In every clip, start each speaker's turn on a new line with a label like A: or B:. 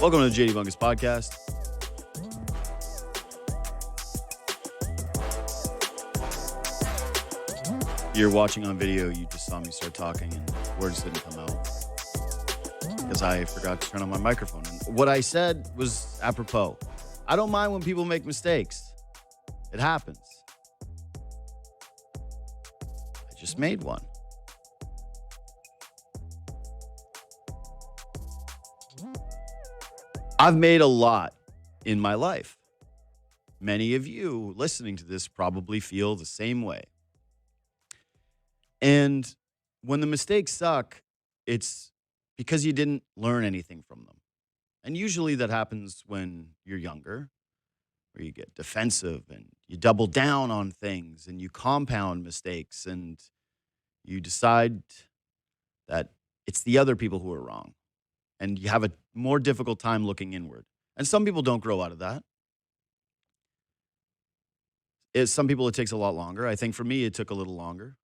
A: Welcome to the JD Bunkis podcast. You're watching on video, you just saw me start talking and words didn't come out because I forgot to turn on my microphone. And what I said was apropos. I don't mind when people make mistakes. It happens. I just made one. I've made a lot in my life. Many of you listening to this probably feel the same way. And when the mistakes suck, it's because you didn't learn anything from them. And usually that happens when you're younger, where you get defensive and you double down on things and you compound mistakes and you decide that it's the other people who are wrong. And you have a more difficult time looking inward. And some people don't grow out of that. Some people, it takes a lot longer. I think for me, it took a little longer.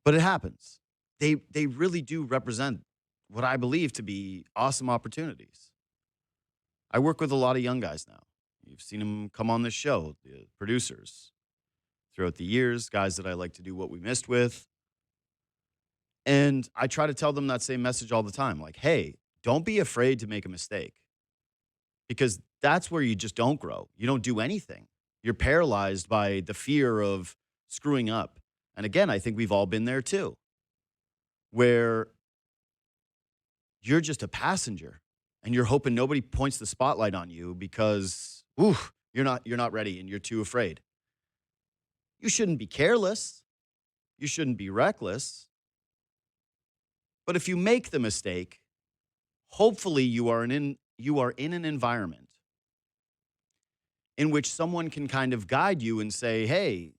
A: But it happens. They really do represent what I believe to be awesome opportunities. I work with a lot of young guys now. You've seen them come on this show, the producers, throughout the years, guys that I like to do what we missed with. And I try to tell them that same message all the time. Like, hey, don't be afraid to make a mistake. Because that's where you just don't grow. You don't do anything. You're paralyzed by the fear of screwing up. And again, I think we've all been there too, where you're just a passenger and you're hoping nobody points the spotlight on you because you're not ready and you're too afraid. You shouldn't be careless. You shouldn't be reckless. But if you make the mistake, hopefully you are in an environment in which someone can kind of guide you and say, hey,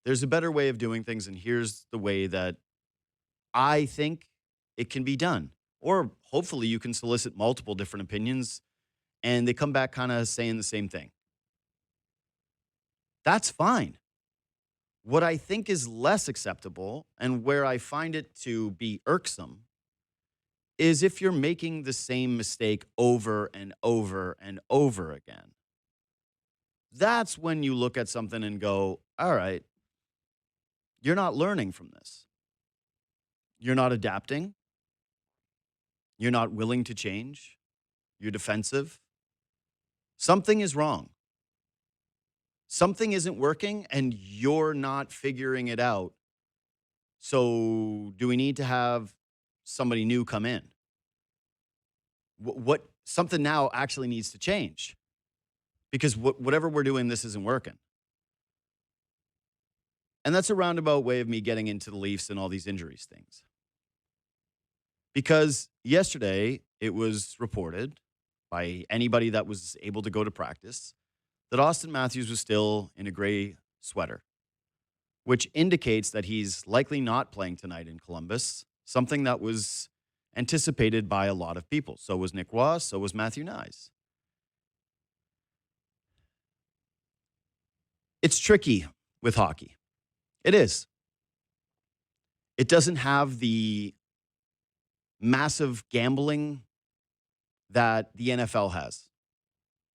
A: there's a better way of doing things, and here's the way that I think it can be done. Or hopefully you can solicit multiple different opinions, and they come back kind of saying the same thing. That's fine. What I think is less acceptable, and where I find it to be irksome, is if you're making the same mistake over and over and over again. That's when you look at something and go, all right, you're not learning from this. You're not adapting. You're not willing to change. You're defensive. Something is wrong. Something isn't working and you're not figuring it out. So do we need to have somebody new come in? What something now actually needs to change, because whatever we're doing, this isn't working. And that's a roundabout way of me getting into the Leafs and all these injuries things. Because yesterday it was reported by anybody that was able to go to practice that Auston Matthews was still in a gray sweater, which indicates that he's likely not playing tonight in Columbus, something that was anticipated by a lot of people. So was Nick Ross, so was Matthew Nyes. It's tricky with hockey. It is. It doesn't have the massive gambling that the NFL has,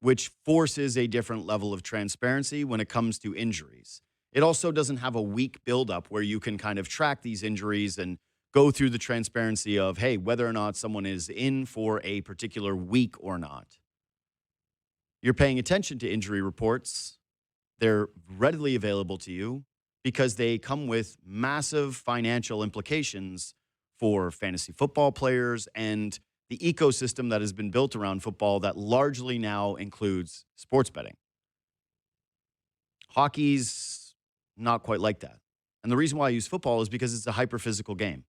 A: which forces a different level of transparency when it comes to injuries. It also doesn't have a week buildup where you can kind of track these injuries and go through the transparency of, hey, whether or not someone is in for a particular week or not. You're paying attention to injury reports. They're readily available to you because they come with massive financial implications for fantasy football players and the ecosystem that has been built around football that largely now includes sports betting. Hockey's not quite like that. And the reason why I use football is because it's a hyper-physical game.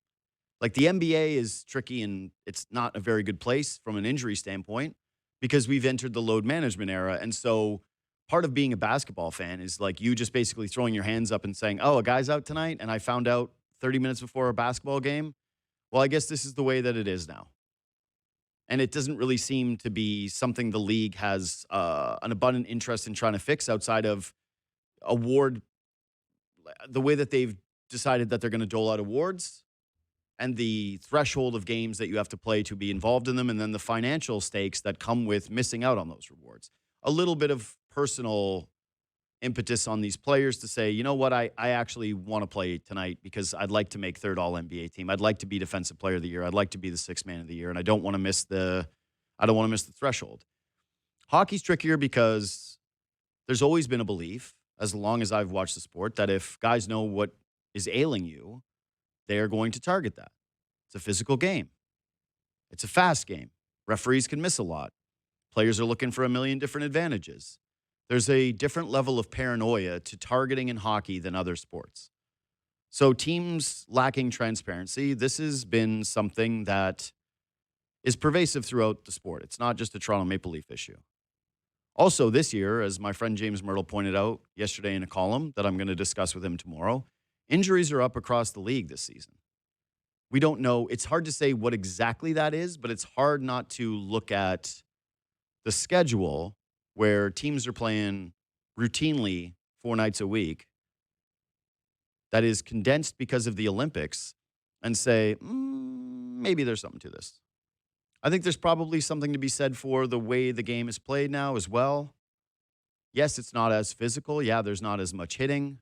A: Like the NBA is tricky and it's not a very good place from an injury standpoint because we've entered the load management era. And so part of being a basketball fan is like you just basically throwing your hands up and saying, oh, a guy's out tonight and I found out 30 minutes before a basketball game. Well, I guess this is the way that it is now. And it doesn't really seem to be something the league has an abundant interest in trying to fix outside of award, the way that they've decided that they're going to dole out awards and the threshold of games that you have to play to be involved in them, and then the financial stakes that come with missing out on those rewards. A little bit of personal impetus on these players to say, you know what, I actually want to play tonight because I'd like to make third all NBA team. I'd like to be defensive player of the year. I'd like to be the sixth man of the year, and I don't want to miss the threshold. Hockey's trickier because there's always been a belief, as long as I've watched the sport, that if guys know what is ailing you, they are going to target that. It's a physical game. It's a fast game. Referees can miss a lot. Players are looking for a million different advantages. There's a different level of paranoia to targeting in hockey than other sports. So teams lacking transparency, this has been something that is pervasive throughout the sport. It's not just a Toronto Maple Leaf issue. Also this year, as my friend James Myrtle pointed out yesterday in a column that I'm going to discuss with him tomorrow, injuries are up across the league this season. We don't know. It's hard to say what exactly that is, but it's hard not to look at the schedule where teams are playing routinely 4 nights a week that is condensed because of the Olympics and say, maybe there's something to this. I think there's probably something to be said for the way the game is played now as well. Yes, it's not as physical. Yeah, there's not as much hitting.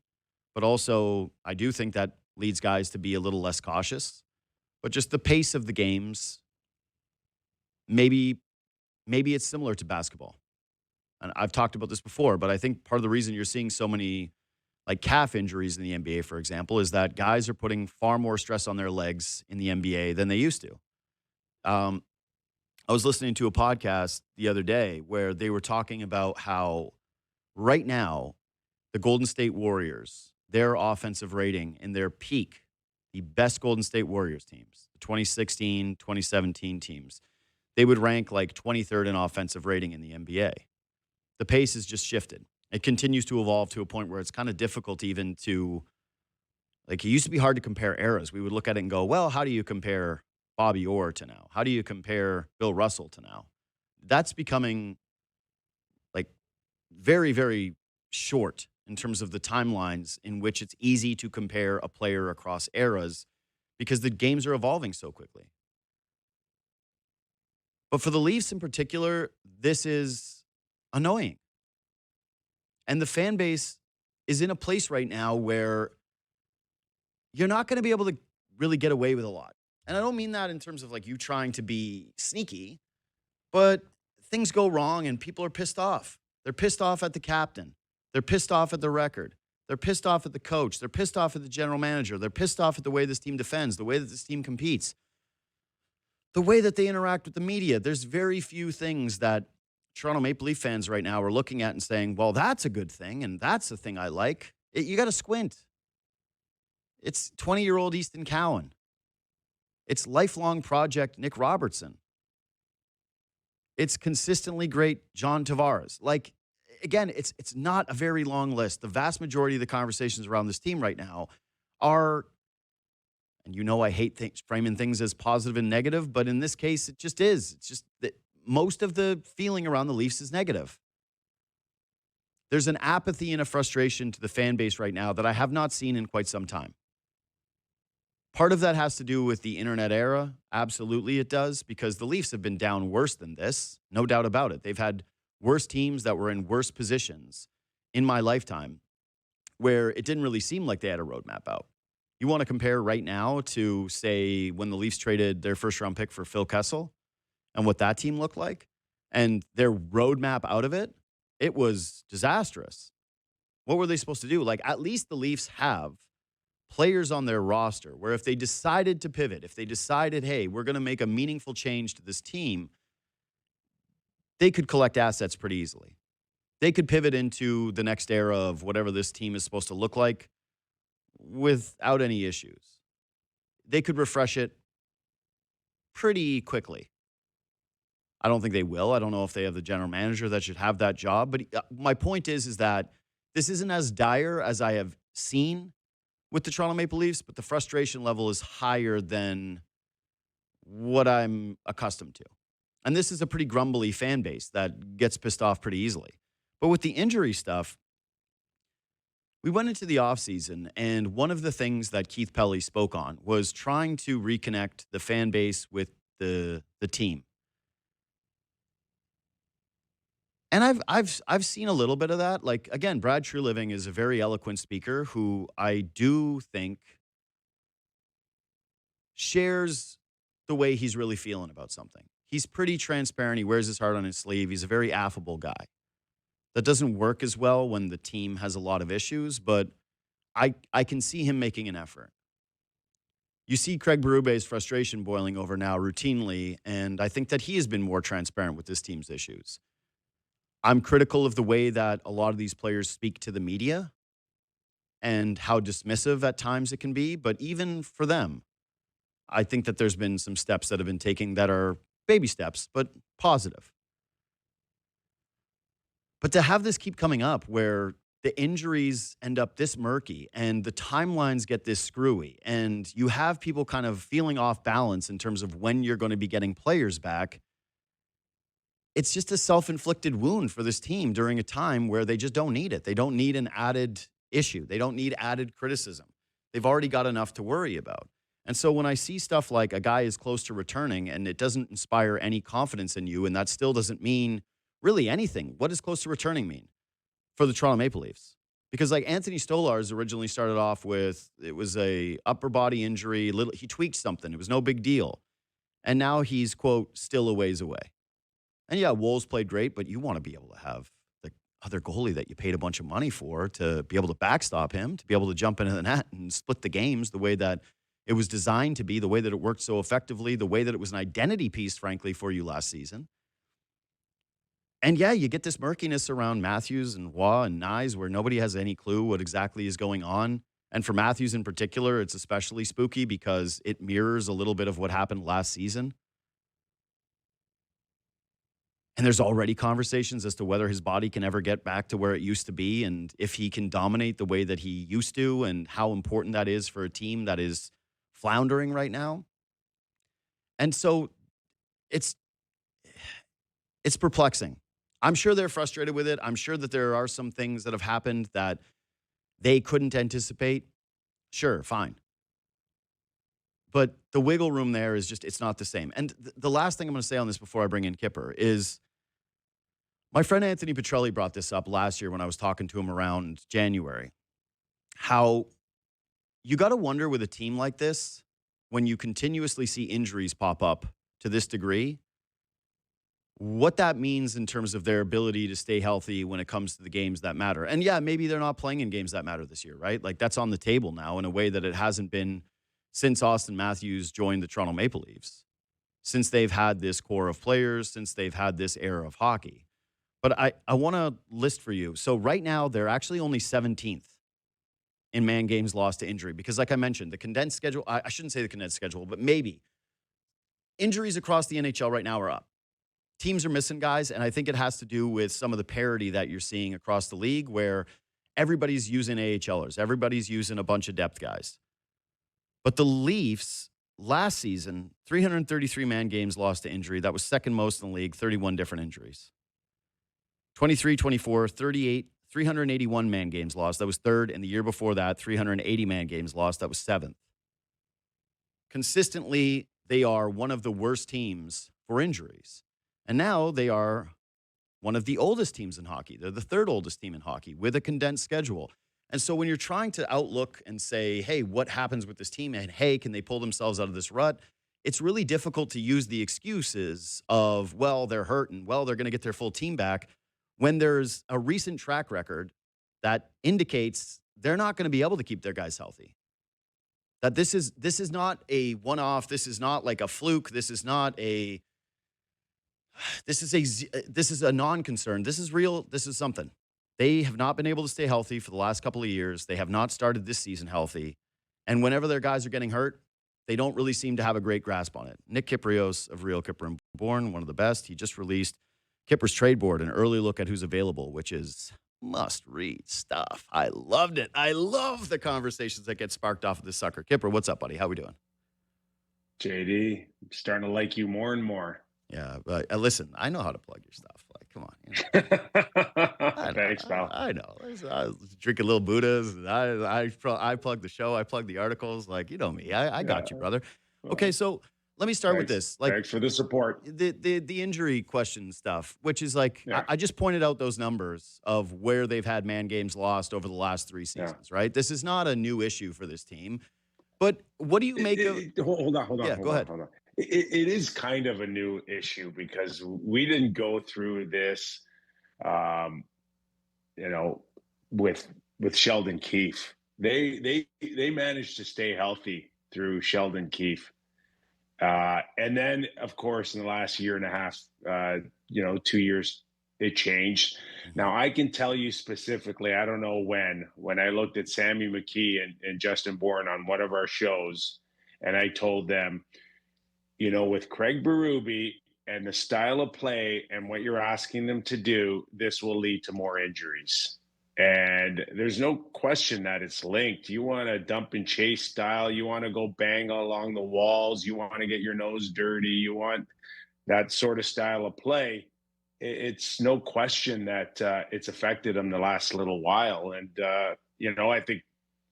A: But also, I do think that leads guys to be a little less cautious. But just the pace of the games, maybe it's similar to basketball. And I've talked about this before, but I think part of the reason you're seeing so many like calf injuries in the NBA, for example, is that guys are putting far more stress on their legs in the NBA than they used to. I was listening to a podcast the other day where they were talking about how right now the Golden State Warriors, their offensive rating in their peak, the best Golden State Warriors teams, the 2016, 2017 teams, they would rank like 23rd in offensive rating in the NBA. The pace has just shifted. It continues to evolve to a point where it's kind of difficult even to, like, it used to be hard to compare eras. We would look at it and go, well, how do you compare Bobby Orr to now? How do you compare Bill Russell to now? That's becoming like very, very short in terms of the timelines in which it's easy to compare a player across eras because the games are evolving so quickly. But for the Leafs in particular, this is annoying. And the fan base is in a place right now where you're not going to be able to really get away with a lot. And I don't mean that in terms of like you trying to be sneaky, but things go wrong and people are pissed off. They're pissed off at the captain. They're pissed off at the record. They're pissed off at the coach. They're pissed off at the general manager. They're pissed off at the way this team defends, the way that this team competes, the way that they interact with the media. There's very few things that Toronto Maple Leaf fans right now are looking at and saying, well, that's a good thing, and that's a thing I like. You got to squint. It's 20-year-old Easton Cowan. It's lifelong project Nick Robertson. It's consistently great John Tavares. Like, again, it's not a very long list. The vast majority of the conversations around this team right now are, and you know I hate framing things as positive and negative, but in this case, it just is. It's just that most of the feeling around the Leafs is negative. There's an apathy and a frustration to the fan base right now that I have not seen in quite some time. Part of that has to do with the internet era. Absolutely it does, because the Leafs have been down worse than this. No doubt about it. They've had worse teams that were in worse positions in my lifetime where it didn't really seem like they had a roadmap out. You want to compare right now to, say, when the Leafs traded their first-round pick for Phil Kessel and what that team looked like, and their roadmap out of it, it was disastrous. What were they supposed to do? Like, at least the Leafs have players on their roster where if they decided to pivot, if they decided, hey, we're going to make a meaningful change to this team, they could collect assets pretty easily. They could pivot into the next era of whatever this team is supposed to look like without any issues. They could refresh it pretty quickly. I don't think they will. I don't know if they have the general manager that should have that job. But my point is that this isn't as dire as I have seen with the Toronto Maple Leafs, but the frustration level is higher than what I'm accustomed to. And this is a pretty grumbly fan base that gets pissed off pretty easily. But with the injury stuff, We went into the offseason, and one of the things that Keith Pelly spoke on was trying to reconnect the fan base with the team. And I've seen a little bit of that. Like again, Brad Truliving is a very eloquent speaker who I do think shares the way he's really feeling about something. He's pretty transparent. He wears his heart on his sleeve. He's a very affable guy. That doesn't work as well when the team has a lot of issues, but I can see him making an effort. You see Craig Berube's frustration boiling over now routinely, and I think that he has been more transparent with this team's issues. I'm critical of the way that a lot of these players speak to the media and how dismissive at times it can be, but even for them, I think that there's been some steps that have been taken that are baby steps, but positive. But to have this keep coming up where the injuries end up this murky and the timelines get this screwy, and you have people kind of feeling off balance in terms of when you're going to be getting players back, it's just a self-inflicted wound for this team during a time where they just don't need it. They don't need an added issue. They don't need added criticism. They've already got enough to worry about. And so when I see stuff like a guy is close to returning and it doesn't inspire any confidence in you, and that still doesn't mean really anything, what does close to returning mean for the Toronto Maple Leafs? Because like Anthony Stolarz originally started off with, it was a upper body injury, he tweaked something. It was no big deal. And now he's, quote, still a ways away. And yeah, Wolves played great, but you want to be able to have the other goalie that you paid a bunch of money for to be able to backstop him, to be able to jump into the net and split the games the way that it was designed to be, the way that it worked so effectively, the way that it was an identity piece, frankly, for you last season. And yeah, you get this murkiness around Matthews and Waugh and Nyes where nobody has any clue what exactly is going on. And for Matthews in particular, it's especially spooky because it mirrors a little bit of what happened last season. And there's already conversations as to whether his body can ever get back to where it used to be and if he can dominate the way that he used to and how important that is for a team that is floundering right now. And so it's perplexing. I'm sure they're frustrated with it. I'm sure that there are some things that have happened that they couldn't anticipate. Sure, fine. But the wiggle room there is just, it's not the same. And the last thing I'm going to say on this before I bring in Kipper is my friend Anthony Petrelli brought this up last year when I was talking to him around January. How you got to wonder with a team like this, when you continuously see injuries pop up to this degree, what that means in terms of their ability to stay healthy when it comes to the games that matter. And yeah, maybe they're not playing in games that matter this year, right? Like that's on the table now in a way that it hasn't been since Auston Matthews joined the Toronto Maple Leafs, since they've had this core of players, since they've had this era of hockey. But I want to list for you. So right now, they're actually only 17th in man games lost to injury because, like I mentioned, the condensed schedule, I shouldn't say the condensed schedule, but maybe injuries across the NHL right now are up. Teams are missing guys, and I think it has to do with some of the parity that you're seeing across the league where everybody's using AHLers. Everybody's using a bunch of depth guys. But the Leafs, last season, 333 man games lost to injury. That was second most in the league, 31 different injuries. 23, 24, 38, 381 man games lost. That was third. And the year before that, 380 man games lost. That was seventh. Consistently, they are one of the worst teams for injuries. And now they are one of the oldest teams in hockey. They're the third oldest team in hockey with a condensed schedule. And so when you're trying to outlook and say, hey, what happens with this team? And hey, can they pull themselves out of this rut? It's really difficult to use the excuses of, well, they're hurt and, well, they're going to get their full team back when there's a recent track record that indicates they're not going to be able to keep their guys healthy. That this is not a one-off. This is not like a fluke. This is a non-concern. This is real. This is something. They have not been able to stay healthy for the last couple of years. They have not started this season healthy. And whenever their guys are getting hurt, they don't really seem to have a great grasp on it. Nick Kypreos of Real Kipper and Born, one of the best, he just released Kipper's trade board, an early look at who's available, which is must-read stuff. I loved it. I love the conversations that get sparked off of this sucker. Kipper, what's up, buddy? How we doing?
B: JD, I'm starting to like you more and more.
A: Yeah, but listen, I know how to plug your stuff. Like, come on. I know.
B: Thanks, pal.
A: I know. I was drinking little Buddhas. And I plug the show. I plug the articles. Like, you know me. I
B: Yeah.
A: got you, brother. Okay,
B: Well,
A: so let me start with
B: thanks.
A: this. Like
B: Thanks for the support.
A: the injury question stuff, which is like
B: Yeah.
A: I just pointed out those numbers of where they've had man games lost over the last 3
B: Yeah.
A: seasons, right? This is not a new issue for this team. But what do you make of
B: Hold on, hold on,
A: Yeah,
B: hold
A: go
B: on,
A: ahead.
B: hold on. It is kind of a new issue because we didn't go through this, um, you know, with Sheldon Keefe. They managed to stay healthy through Sheldon Keefe, and then of course in the last year and a half, 2 years, it changed.
A: Mhm.
B: Now I can tell you specifically, I don't know when I looked at Sammy McKee and Justin Bourne on one of our shows, and I told them, with Craig Berube and the style of play and what you're asking them to do, this will lead to more injuries. And there's no question that it's linked. You want a dump and chase style. You want to go bang along the walls. You want to get your nose dirty. You want that sort of style of play. It's no question that it's affected them the last little while. And, I think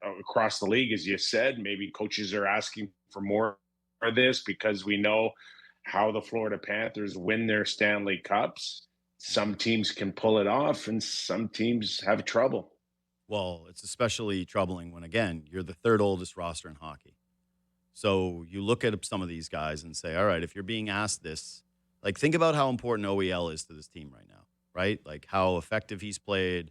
B: across the league, as you said, maybe coaches are asking for more of this because we know how the Florida Panthers win their Stanley Cups. Some teams can pull it off and some teams have trouble.
A: Well, it's especially troubling when, again, you're the third oldest roster in hockey. So you look at some of these guys and say, all right, if you're being asked this, like think about how important OEL is to this team right now, right? Like how effective he's played.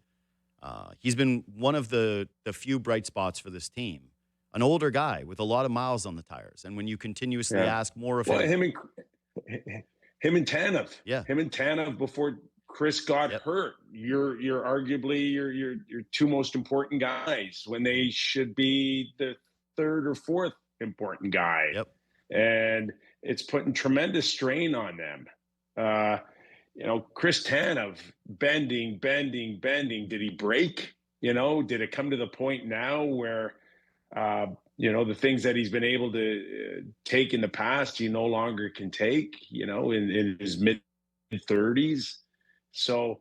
A: He's been one of the few bright spots for this team. An older guy with a lot of miles on the tires. And when you continuously
B: Yeah.
A: ask more of
B: Well,
A: him,
B: him and Tanev,
A: yeah,
B: before Chris got
A: yep,
B: hurt. You're arguably your two most important guys when they should be the third or fourth important guy,
A: yep.
B: and it's putting tremendous strain on them. Uh, Chris Tanev bending. Did he break? Did it come to the point now where the things that he's been able to take in the past, he no longer can take, in his mid 30s. So,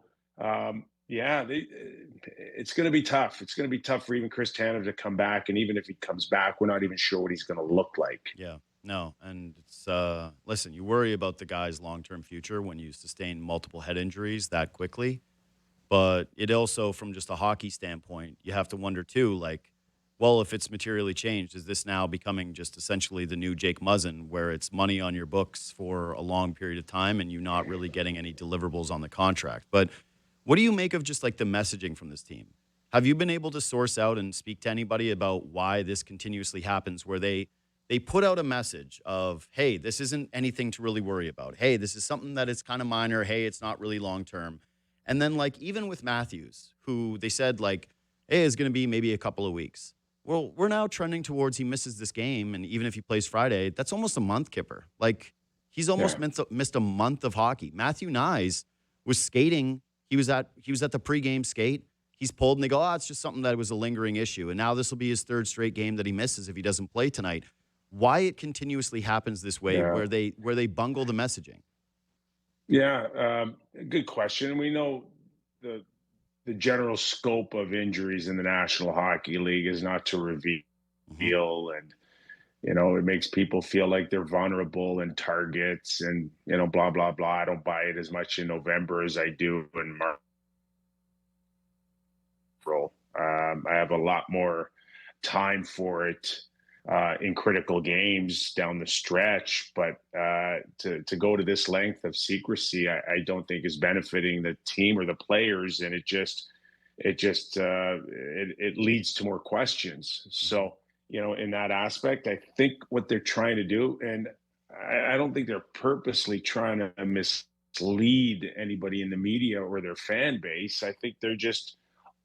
B: it's going to be tough. It's going to be tough for even Chris Tanev to come back. And even if he comes back, we're not even sure what he's going to look like.
A: Yeah. No, and it's listen, you worry about the guy's long-term future when you sustain multiple head injuries that quickly, but it also from just a hockey standpoint, you have to wonder too like, well, if it's materially changed, is this now becoming just essentially the new Jake Muzzin where it's money on your books for a long period of time and you're not really getting any deliverables on the contract? But what do you make of just like the messaging from this team? Have you been able to source out and speak to anybody about why this continuously happens where they put out a message of, hey, this isn't anything to really worry about. Hey, this is something that is kind of minor. Hey, it's not really long term. And then, like, even with Matthews, who they said, like, hey, it's going to be maybe a couple of weeks. Well, we're now trending towards he misses this game. And even if he plays Friday, that's almost a month, Kipper. Like, he's almost
B: Yeah.
A: missed a month of hockey. Matthew Nyes was skating. He was at the pregame skate. He's pulled and they go, oh, it's just something that was a lingering issue. And now this will be his third straight game that he misses if he doesn't play tonight. Why it continuously happens this way
B: Yeah.
A: where they bungle the messaging.
B: Yeah. Good question. We know the general scope of injuries in the National Hockey League is not to reveal,
A: Hmm.
B: and it makes people feel like they're vulnerable and targets, and blah blah blah. I don't buy it as much in November as I do in March. I have a lot more time for it in critical games down the stretch, but to go to this length of secrecy, I don't think is benefiting the team or the players, and it leads to more questions.
A: Hmm.
B: So in that aspect, I think what they're trying to do, and I don't think they're purposely trying to mislead anybody in the media or their fan base. I think they're just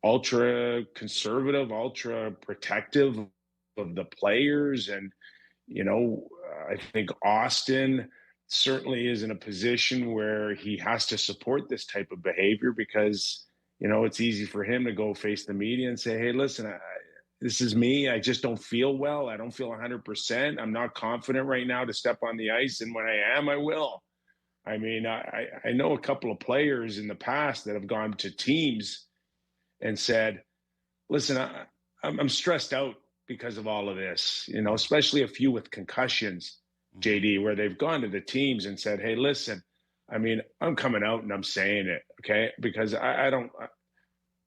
B: ultra conservative, ultra protective of the players. And, I think Auston certainly is in a position where he has to support this type of behavior because, it's easy for him to go face the media and say, hey, listen, this is me. I just don't feel well. I don't feel 100%. I'm not confident right now to step on the ice. And when I am, I will. I mean, I know a couple of players in the past that have gone to teams and said, "Listen, I'm stressed out because of all of this." You know,
A: Mm,
B: especially a few with concussions,
A: mhm.
B: JD, where they've gone to the teams and said, "Hey, listen, I mean, I'm coming out and I'm saying it, okay? Because I don't,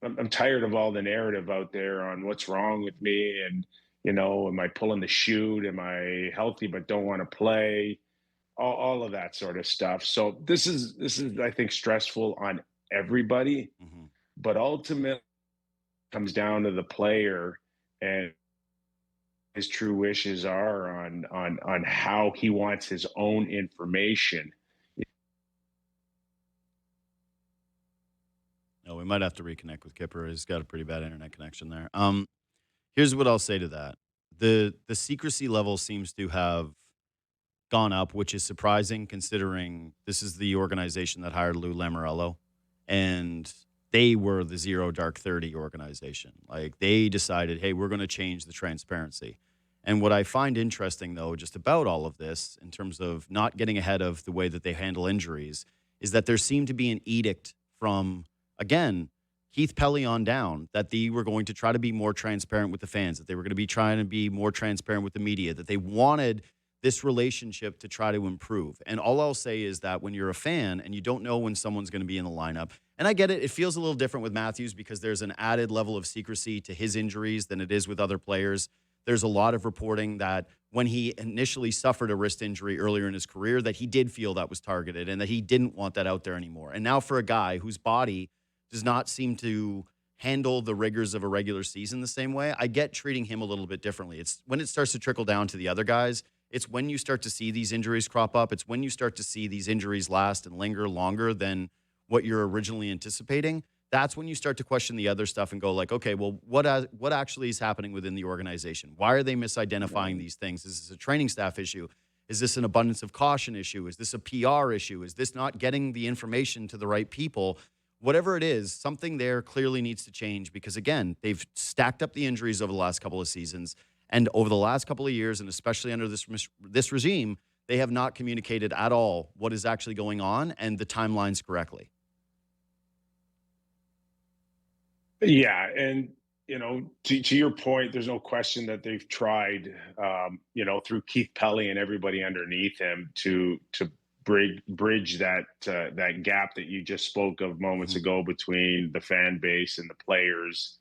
B: I'm tired of all the narrative out there on what's wrong with me, and am I pulling the chute? Am I healthy but don't want to play? All of that sort of stuff." So this is I think stressful on everybody,
A: Mhm.
B: but ultimately comes down to the player and his true wishes are on how he wants his own information.
A: No, we might have to reconnect with Kipper. He's got a pretty bad internet connection there. Here's what I'll say to that. The secrecy level seems to have gone up, which is surprising considering this is the organization that hired Lou Lamoriello, and they were the Zero Dark 30 organization. Like they decided, hey, we're going to change the transparency. And what I find interesting, though, just about all of this, in terms of not getting ahead of the way that they handle injuries, is that there seemed to be an edict from, again, Keith Pelly on down that they were going to try to be more transparent with the fans, that they were going to be trying to be more transparent with the media, that they wanted this relationship to try to improve. And all I'll say is that when you're a fan and you don't know when someone's going to be in the lineup, and I get it, it feels a little different with Matthews because there's an added level of secrecy to his injuries than it is with other players. There's a lot of reporting that when he initially suffered a wrist injury earlier in his career, that he did feel that was targeted and that he didn't want that out there anymore. And now for a guy whose body does not seem to handle the rigors of a regular season the same way, I get treating him a little bit differently. It's when it starts to trickle down to the other guys, it's when you start to see these injuries crop up. It's when you start to see these injuries last and linger longer than what you're originally anticipating. That's when you start to question the other stuff and go like, okay, well, what actually is happening within the organization? Why are they misidentifying these things? Is this a training staff issue? Is this an abundance of caution issue? Is this a PR issue? Is this not getting the information to the right people? Whatever it is, something there clearly needs to change because, again, they've stacked up the injuries over the last couple of seasons. And over the last couple of years, and especially under this regime, they have not communicated at all what is actually going on and the timelines correctly.
B: Yeah, and to your point, there's no question that they've tried, through Keith Pelly and everybody underneath him to bridge that gap that you just spoke of moments
A: Mhm.
B: ago between the fan base and the players.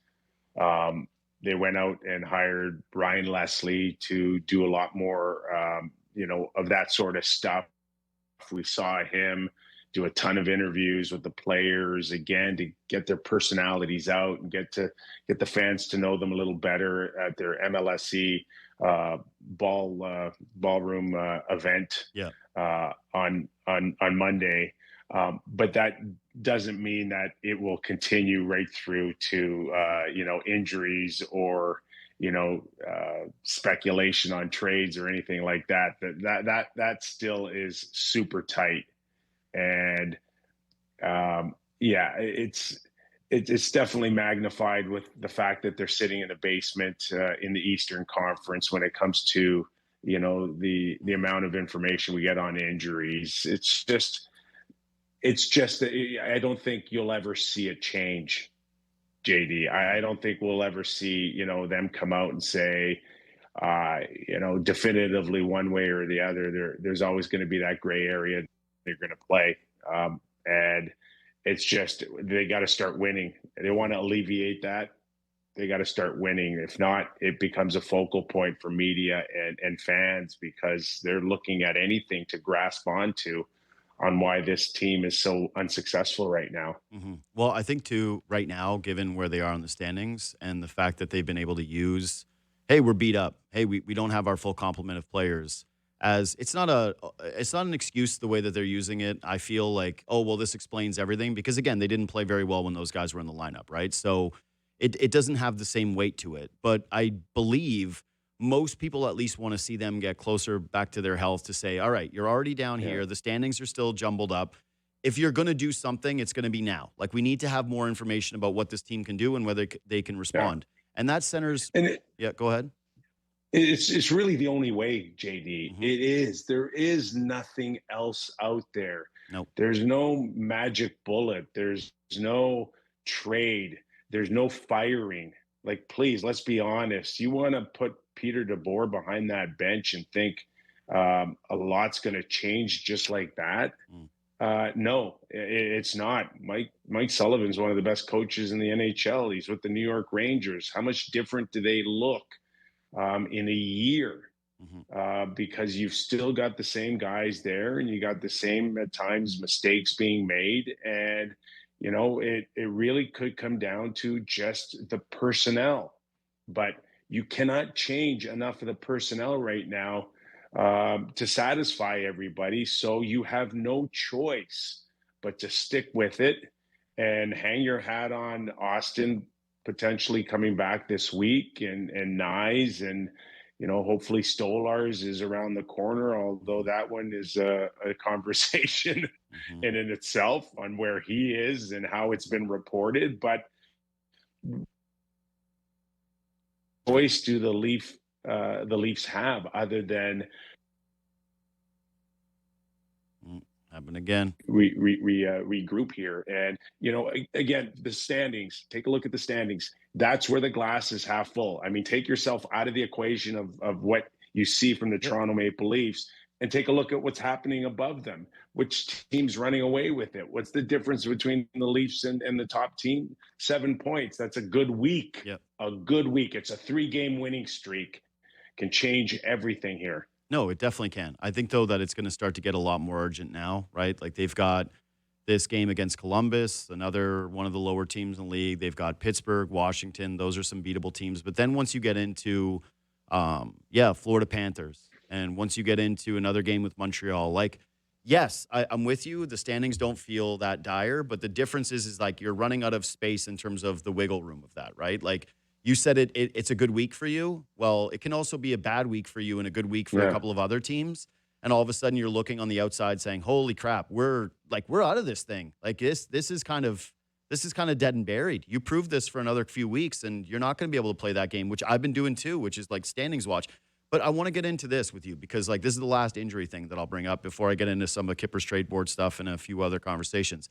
B: Um, they went out and hired Ryan Leslie to do a lot more, of that sort of stuff. We saw him do a ton of interviews with the players again to get their personalities out and get the fans to know them a little better at their MLSE ballroom event
A: Yeah.
B: on Monday. But that doesn't mean that it will continue right through to
A: Mhm.
B: injuries or speculation on trades or anything like that. That still is super tight, and yeah, it's definitely magnified with the fact that they're sitting in the basement in the Eastern Conference when it comes to the amount of information we get on injuries. It's just that I don't think you'll ever see a change, JD. I
A: Mhm.
B: don't think we'll ever see them come out and say definitively one way or the other. There's always going to be that gray area they're going to play, and it's just they got to start winning. They want
A: Mhm.
B: to alleviate that. They got to start winning. If not, it becomes a focal point for media and fans because they're looking at anything to grasp onto on why this team is so unsuccessful right now.
A: Well, I think too, right now, given where they are in the standings and the fact that they've been able to use, hey, we're beat up. Hey, we don't have our full complement of players. As it's not an excuse the way that they're using it. I feel like, oh, well, this explains everything because again, they didn't play very well when those guys were in the lineup, right? So it doesn't have the same weight to it. But I believe most people at least want to see them get closer back to their health to say, all right, you're already down
B: Yeah.
A: here. The standings are still jumbled up. If you're going to do something, it's going to be now. Like we need to have more information about what this team can do and whether they can
B: Yeah.
A: respond. And that centers,
B: And
A: yeah, go ahead.
B: It's really the only way, JD.
A: Hmm.
B: It is. There is nothing else out there.
A: Nope.
B: There's no magic bullet. There's no trade. There's no firing. Like, please, let's be honest. You want to put Peter DeBoer behind that bench and think a lot's going to change just like that?
A: Mm.
B: No, it's not. Mike Sullivan's one of the best coaches in the NHL. He's with the New York Rangers. How much different do they look in a year?
A: Hmm.
B: Because you've still got the same guys there, and you got the same at times mistakes being made, and it really could come down to just the personnel. But you cannot change enough of the personnel right now to satisfy everybody. So you have no choice but to stick with it and hang your hat on Auston potentially coming back this week, and Nyes, and hopefully Stolars is around the corner, although
A: Hmm.
B: that one is a conversation
A: Hmm.
B: in itself on where he is and how it's been reported. But choice do the Leafs have other than
A: Mm. Happen again.
B: regroup here? And again, the standings. Take a look at the standings. That's where the glass is half full. I mean, take yourself out of the equation of what you see from the
A: Yep.
B: Toronto Maple Leafs, and take a look at what's happening above them. Which team's running away with it? What's the difference between the Leafs and the top team? 7 points. That's a good week.
A: Yep.
B: A good week. It's a 3-game winning streak. Can change everything here.
A: No, it definitely can. I think though that it's going to start to get a lot more urgent now, right? Like they've got this game against Columbus, another one of the lower teams in the league. They've got Pittsburgh, Washington. Those are some beatable teams. But then once you get into, Florida Panthers, and once you get into another game with Montreal, like, yes, I'm with you. The standings don't feel that dire, but the difference is like you're running out of space in terms of the wiggle room of that, right? Like you said, it's a good week for you. Well, it can also be a bad week for you and a good week for a
B: Yeah.
A: couple of other teams. And all of a sudden you're looking on the outside saying, holy crap, we're out of this thing. Like this is kind of dead and buried. You proved this for another few weeks and you're not going to be able to play that game, which I've been doing too, which is like standings watch. But I want to get into this with you because like this is the last injury thing that I'll bring up before I get into some of Kipper's trade board stuff and a few other conversations.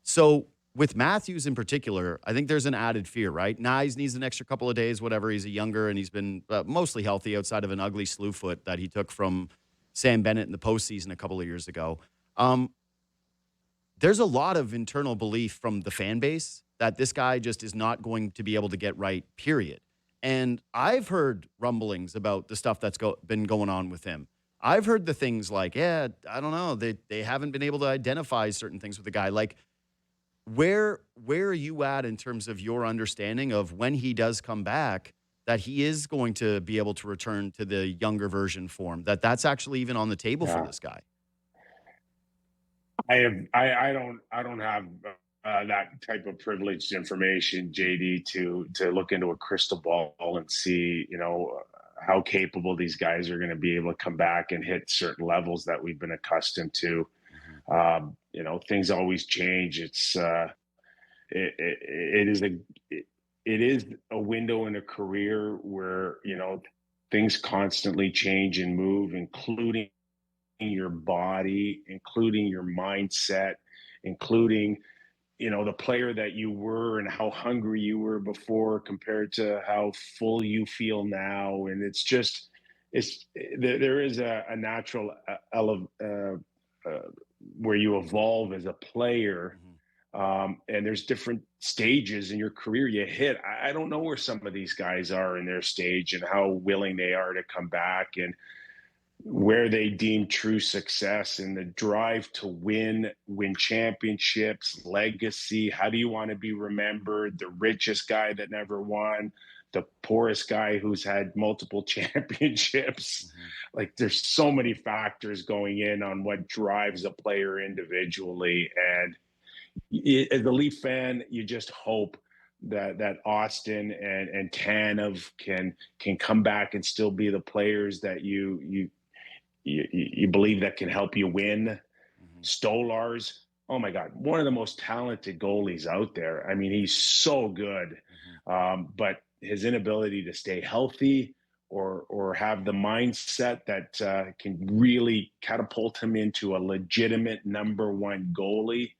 A: So with Matthews in particular, I think there's an added fear, right? Nyes needs an extra couple of days, whatever. He's a younger and he's been mostly healthy outside of an ugly slew foot that he took from Sam Bennett in the postseason a couple of years ago. Um, there's a lot of internal belief from the fan base that this guy just is not going to be able to get right, period. And I've heard rumblings about the stuff that's been going on with him. I've heard the things like, yeah, I don't know, they haven't been able to identify certain things with the guy. Like, where are you at in terms of your understanding of when he does come back that he is going to be able to return to the younger version form, that's actually even on the table for
B: Yeah.
A: this guy?
B: I don't have that type of privileged information, JD, to look into a crystal ball and see how capable these guys are going to be able to come back and hit certain levels that we've been accustomed to.
A: Hmm.
B: Things always change. It is a window in a career where things constantly change and move, including your body, including your mindset, including the player that you were and how hungry you were before compared to how full you feel now. And it's there is a natural where you evolve as a player.
A: Hmm.
B: And there's different stages in your career you hit. I don't know where some of these guys are in their stage and how willing they are to come back, and where they deem true success and the drive to win championships, legacy. How do you want to be remembered? The richest guy that never won, the poorest guy who's had multiple championships.
A: Hmm.
B: Like, there's so many factors going in on what drives a player individually. And as a Leaf fan, you just hope that Auston and Tanev can come back and still be the players that you believe that can help you win.
A: Hmm.
B: Stolars, oh my God, one of the most talented goalies out there. I mean, he's so good,
A: Hmm.
B: but his inability to stay healthy or have the mindset that can really catapult him into a legitimate number one goalie.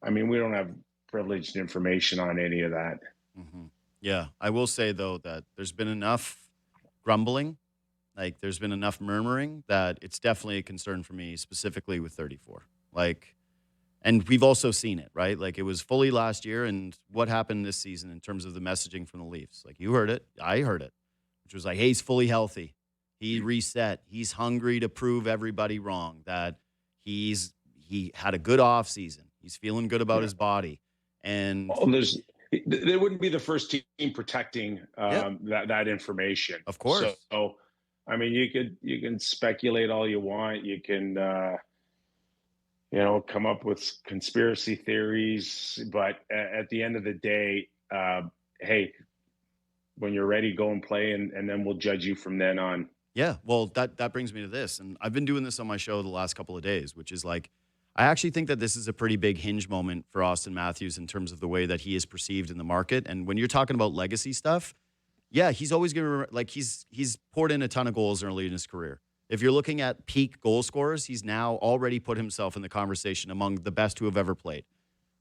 B: I mean, we don't have privileged information on any of that.
A: Hmm. Yeah, I will say though that there's been enough grumbling, like there's been enough murmuring that it's definitely a concern for me, specifically with 34. Like, and we've also seen it, right? Like it was fully last year, and what happened this season in terms of the messaging from the Leafs? Like you heard it, I heard it, which was like, hey, he's fully healthy, he reset, he's hungry to prove everybody wrong, that he had a good off season, he's feeling good about
B: Yeah.
A: his body, and
B: Well, they wouldn't be the first team protecting
A: yeah,
B: that information.
A: of
B: So,
A: course,
B: I mean, you can speculate all you want. You can you know, come up with conspiracy theories, but at the end of the day, hey, when you're ready, go and play, and then we'll judge you from then on.
A: yeah. Well, that brings me to this, and I've been doing this on my show the last couple of days, which is like, I actually think that this is a pretty big hinge moment for Auston Matthews in terms of the way that he is perceived in the market. And when you're talking about legacy stuff, yeah, he's always going to like he's poured in a ton of goals early in his career. If you're looking at peak goal scorers, he's now already put himself in the conversation among the best who have ever played.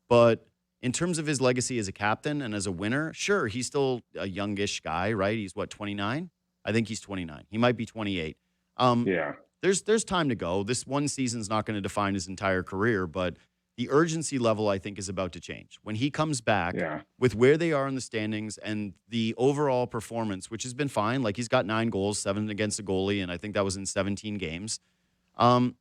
A: But in terms of his legacy as a captain and as a winner, sure, he's still a youngish guy, right? He's what, 29? I think he's 29. He might be 28. Um,
B: Yeah,
A: there's time to go. This one season's not going to define his entire career, but the urgency level I think is about to change. When he comes back
B: yeah.
A: with where they are in the standings and the overall performance, which has been fine, like he's got 9 goals, 7 against a goalie, and I think that was in 17 games. Um,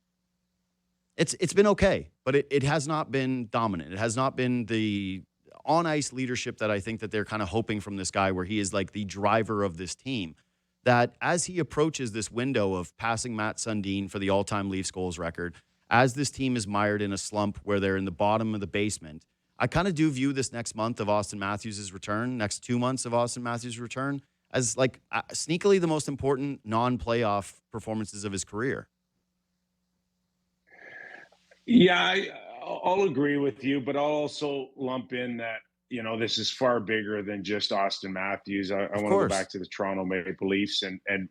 A: it's been okay, but it has not been dominant. It has not been the on ice leadership that I think that they're kind of hoping from this guy, where he is like the driver of this team. That as he approaches this window of passing Matt Sundin for the all-time Leafs goals record, as this team is mired in a slump where they're in the bottom of the basement, I kind of do view this next month of Auston Matthews' return, next 2 months of Auston Matthews' return, as like sneakily the most important non-playoff performances of his career.
B: Yeah, I'll agree with you, but I'll also lump in that, you know, this is far bigger than just Auston Matthews. I
A: Of
B: want to go
A: course.
B: back to the Toronto Maple Leafs and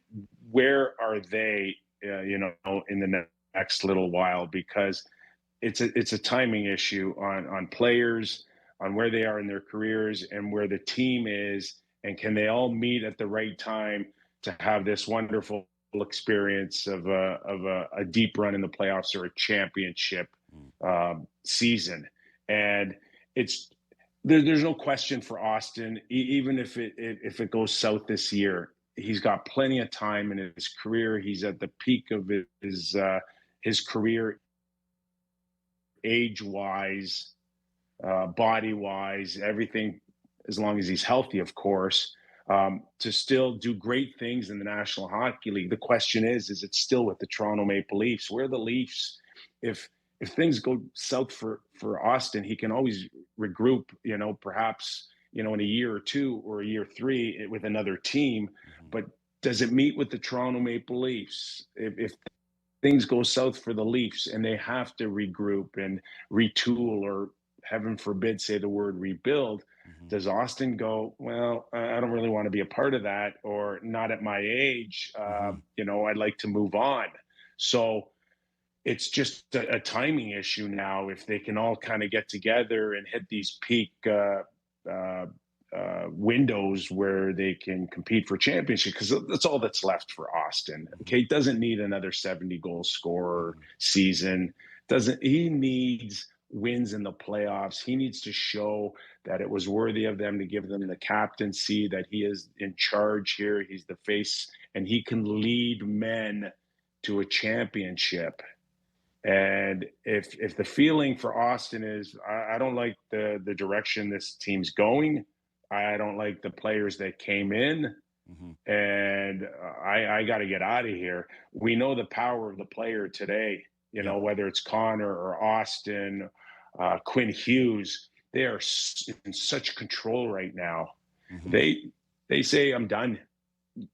B: where are they, you know, in the next little while, because it's a timing issue on players, on where they are in their careers, and where the team is, and can they all meet at the right time to have this wonderful experience of a deep run in the playoffs or a championship
A: Mm.
B: season. And it's there's no question for Auston, even if it goes south this year, he's got plenty of time in his career. He's at the peak of his career, age wise, body wise, everything, as long as he's healthy, of course, to still do great things in the National Hockey League. The question is it still with the Toronto Maple Leafs? Where are the Leafs? If if things go south for Auston, he can always regroup. You know, perhaps you know in a year or two or a year three with another team.
A: Mhm.
B: But does it meet with the Toronto Maple Leafs? If things go south for the Leafs and they have to regroup and retool, or heaven forbid, say the word rebuild,
A: Mhm.
B: does Auston go, well, I don't really want to be a part of that, or not at my age?
A: Mhm.
B: You know, I'd like to move on. So it's just a timing issue now. If they can all kind of get together and hit these peak uh, windows where they can compete for championship, because that's all that's left for Auston.
A: Mhm.
B: Okay, he doesn't need another 70 goal scorer
A: Mhm.
B: season. Doesn't he needs wins in the playoffs? He needs to show that it was worthy of them to give them the captaincy, that he is in charge here. He's the face, and he can lead men to a championship. And if the feeling for Auston is, I don't like the direction this team's going, I don't like the players that came in,
A: Mhm.
B: and I got to get out of here. We know the power of the player today. You
A: Yeah.
B: know, whether it's Connor or Auston, Quinn Hughes, they are in such control right now.
A: Mhm.
B: They they say I'm done.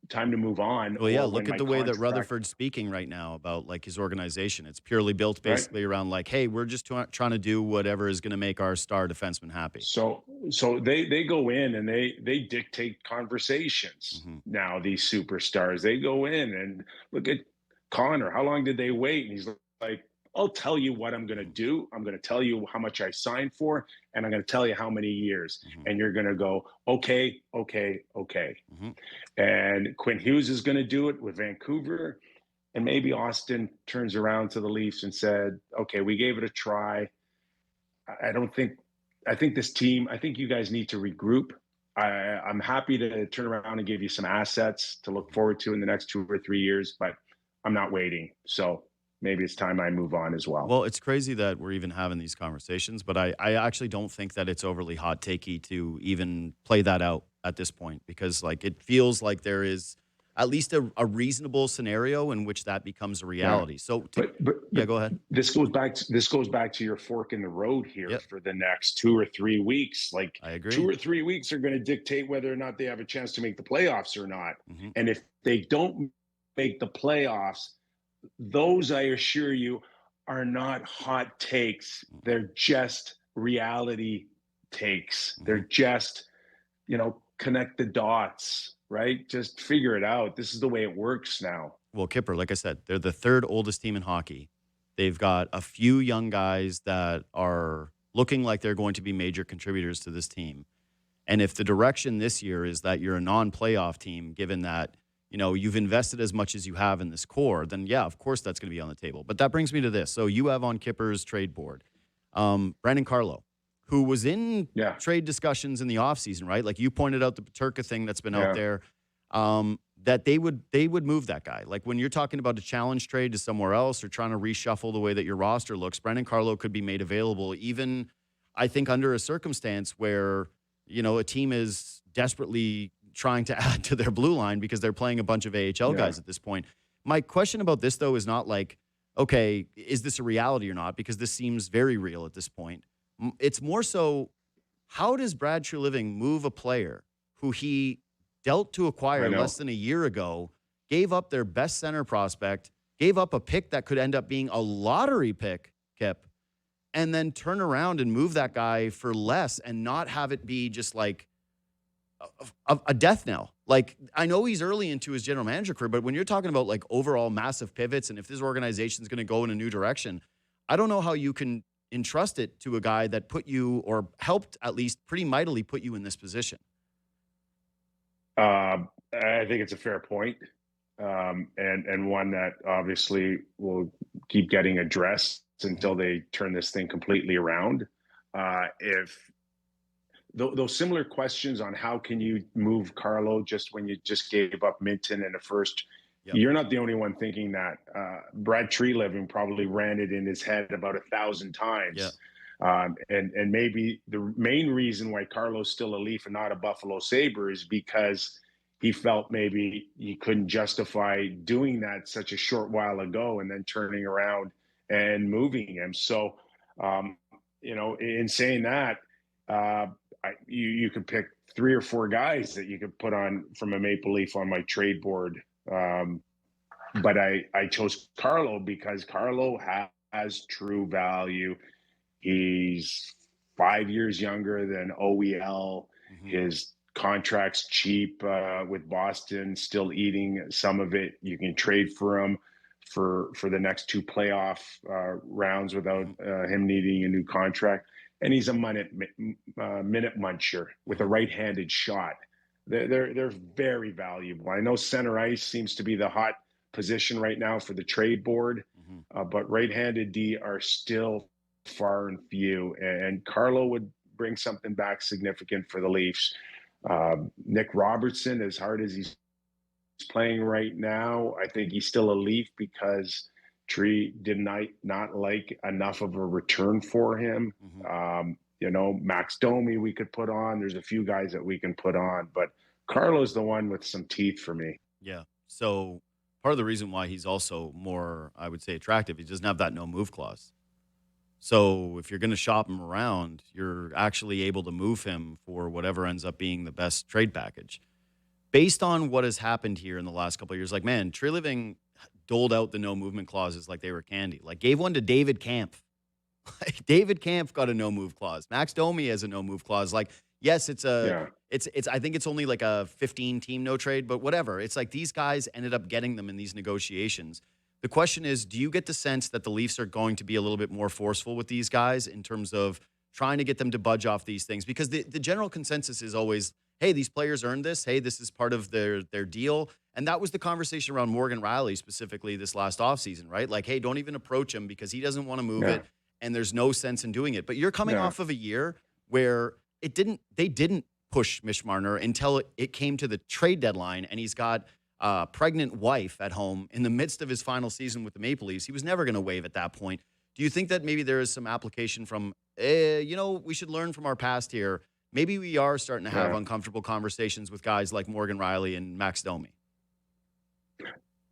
B: time to move on,
A: Well, yeah,
B: or when
A: look at
B: my
A: the way that
B: contract,
A: Rutherford's speaking right now about like his organization. It's purely built
B: right?
A: basically around like, hey, we're just trying to do whatever is going to make our star defenseman happy.
B: So they go in and they dictate conversations.
A: Hmm.
B: Now these superstars, they go in and look at Connor. How long did they wait? And he's like, I'll tell you what I'm going to
A: Hmm.
B: do. I'm going to tell you how much I signed for, and I'm going to tell you how many years.
A: Hmm.
B: And you're going to go, okay, okay, okay.
A: Hmm.
B: And Quinn Hughes is going to do it with Vancouver. And maybe Auston turns around to the Leafs and said, okay, we gave it a try. I don't think, I think this team, I think you guys need to regroup. I'm happy to turn around and give you some assets to look forward to in the next 2 or 3 years, but I'm not waiting. So maybe it's time I move on as well.
A: Well, it's crazy that we're even having these conversations, but I actually don't think that it's overly hot takey to even play that out at this point because like it feels like there is at least a reasonable scenario in which that becomes a
B: Yeah.
A: reality. So,
B: But
A: yeah, go ahead.
B: this goes back to your fork in the road here
A: Yep,
B: for the next 2 or 3 weeks. Like
A: I
B: two
A: agree.
B: or three weeks are going to dictate whether or not they have a chance to make the playoffs or not.
A: Hmm.
B: And if they don't make the playoffs, those I assure you are not hot takes. They're just reality takes.
A: Hmm.
B: They're just, connect the dots, right? Just figure it out. This is the way it works now.
A: Well, Kipper, like I said, they're the third oldest team in hockey. They've got a few young guys that are looking like they're going to be major contributors to this team. And if the direction this year is that you're a non-playoff team, given that, you've invested as much as you have in this core, then yeah, of course that's going to be on the table. But that brings me to this. So you have on Kipper's trade board, Brandon Carlo, who was in
B: Yeah.
A: trade discussions in the offseason, right? Like you pointed out the Paterka thing that's been out
B: Yeah.
A: there, that they would move that guy. Like when you're talking about a challenge trade to somewhere else or trying to reshuffle the way that your roster looks, Brandon Carlo could be made available even, I think, under a circumstance where a team is desperately trying to add to their blue line because they're playing a bunch of AHL
B: Yeah.
A: guys at this point. My question about this, though, is not like, okay, is this a reality or not? Because this seems very real at this point. It's more so, how does Brad Treliving move a player who he dealt to
B: I
A: acquire
B: know.
A: less than a year ago, gave up their best center prospect, gave up a pick that could end up being a lottery pick, Kip, and then turn around and move that guy for less and not have it be just like a death knell. Like, I know he's early into his general manager career, but when you're talking about like overall massive pivots and if this organization is going to go in a new direction, I don't know how you can entrust it to a guy that put you or helped at least pretty mightily put you in this position.
B: I think it's a fair point, and one that obviously will keep getting addressed
A: Mhm.
B: until they turn this thing completely around. If those similar questions on how can you move Carlo just when you just gave up Minton in the first,
A: Yep.
B: you're not the only one thinking that. Brad Treliving probably ran it in his head about 1,000
A: Yeah.
B: times. And maybe the main reason why Carlo's still a Leaf and not a Buffalo Sabre is because he felt maybe he couldn't justify doing that such a short while ago and then turning around and moving him. So, in saying that, uh, you could pick 3 or 4 guys that you could put on from a Maple Leaf on my trade board. But I chose Carlo because Carlo has true value. He's 5 years younger than OEL.
A: Hmm.
B: His contract's cheap with Boston, still eating some of it. You can trade for him for the next 2 playoff rounds without
A: Hmm.
B: him needing a new contract. And he's a minute muncher with a
A: Hmm.
B: right-handed shot. They're very valuable. I know center ice seems to be the hot position right now for the trade board,
A: Hmm.
B: but right-handed D are still far and few. And Carlo would bring something back significant for the Leafs. Nick Robertson, as hard as he's playing right now, I think he's still a Leaf because Tree did not like enough of a return for him.
A: Hmm.
B: Max Domi we could put on. There's a few guys that we can put on, but Carlo's the one with some teeth for me.
A: Yeah. So part of the reason why he's also more, I would say, attractive, he doesn't have that no move clause. So if you're going to shop him around, you're actually able to move him for whatever ends up being the best trade package. Based on what has happened here in the last couple of years, like, man, Tree Living doled out the no movement clauses like they were candy. Like, gave one to David Camp. Like, David Camp got a no move clause. Max Domi has a no move clause. Like, yes,
B: Yeah.
A: it's I think it's only like a 15 team no trade, but whatever. It's like these guys ended up getting them in these negotiations. The question is, do you get the sense that the Leafs are going to be a little bit more forceful with these guys in terms of trying to get them to budge off these things? Because the general consensus is always, hey, these players earned this. Hey, this is part of their deal. And that was the conversation around Morgan Riley specifically this last offseason, right? Like, hey, don't even approach him because he doesn't want to move
B: Yeah.
A: it and there's no sense in doing it. But you're coming
B: Yeah.
A: off of a year where they didn't push Mitch Marner until it came to the trade deadline, and he's got a pregnant wife at home in the midst of his final season with the Maple Leafs. He was never going to waive at that point. Do you think that maybe there is some application from, we should learn from our past here? Maybe we are starting to have
B: Yeah.
A: uncomfortable conversations with guys like Morgan Riley and Max Domi.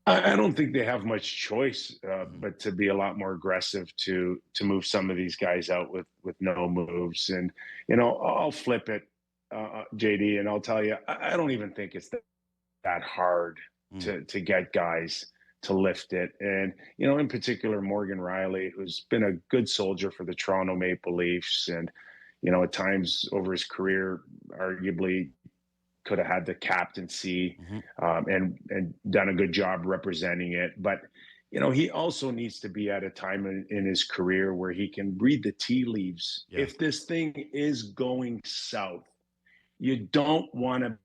B: I don't think they have much choice,
A: Mhm.
B: but to be a lot more aggressive to move some of these guys out with no moves. And I'll flip it, JD, and I'll tell you, I don't even think it's that hard
A: Mm.
B: to get guys to lift it. And in particular, Morgan Riley, who's been a good soldier for the Toronto Maple Leafs, and at times over his career, arguably could have had the captaincy,
A: Mhm.
B: and done a good job representing it. But he also needs to be at a time in his career where he can read the tea leaves.
A: Yeah.
B: If this thing is going south, you don't want to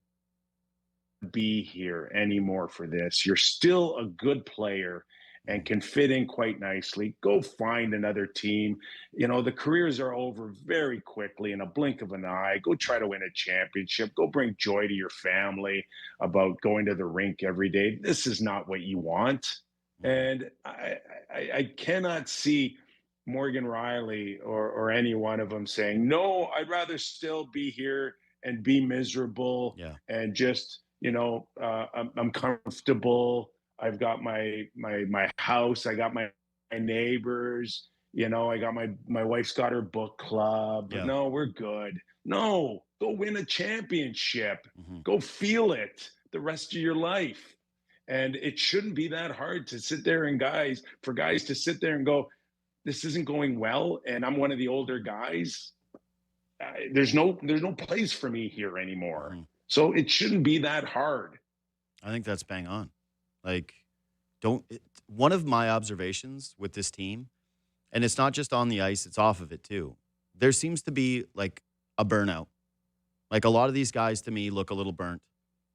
B: be here anymore for this. You're still a good player and
A: Mhm.
B: can fit in quite nicely. Go find another team. The careers are over very quickly in a blink of an eye. Go try to win a championship. Go bring joy to your family about going to the rink every day. This is not what you want.
A: Mhm.
B: And I cannot see Morgan Riley or any one of them saying, no, I'd rather still be here and be miserable
A: Yeah.
B: and just I'm comfortable. I've got my house. I got my neighbors. I got my wife's got her book club.
A: Yeah.
B: No, we're good. No, go win a championship.
A: Mhm.
B: Go feel it the rest of your life. And it shouldn't be that hard to sit there and for guys to sit there and go, this isn't going well, and I'm one of the older guys. There's no place for me here anymore.
A: Mhm.
B: So it shouldn't be that hard.
A: I think that's bang on. Like, one of my observations with this team, and it's not just on the ice, it's off of it too. There seems to be like a burnout. Like, a lot of these guys to me look a little burnt.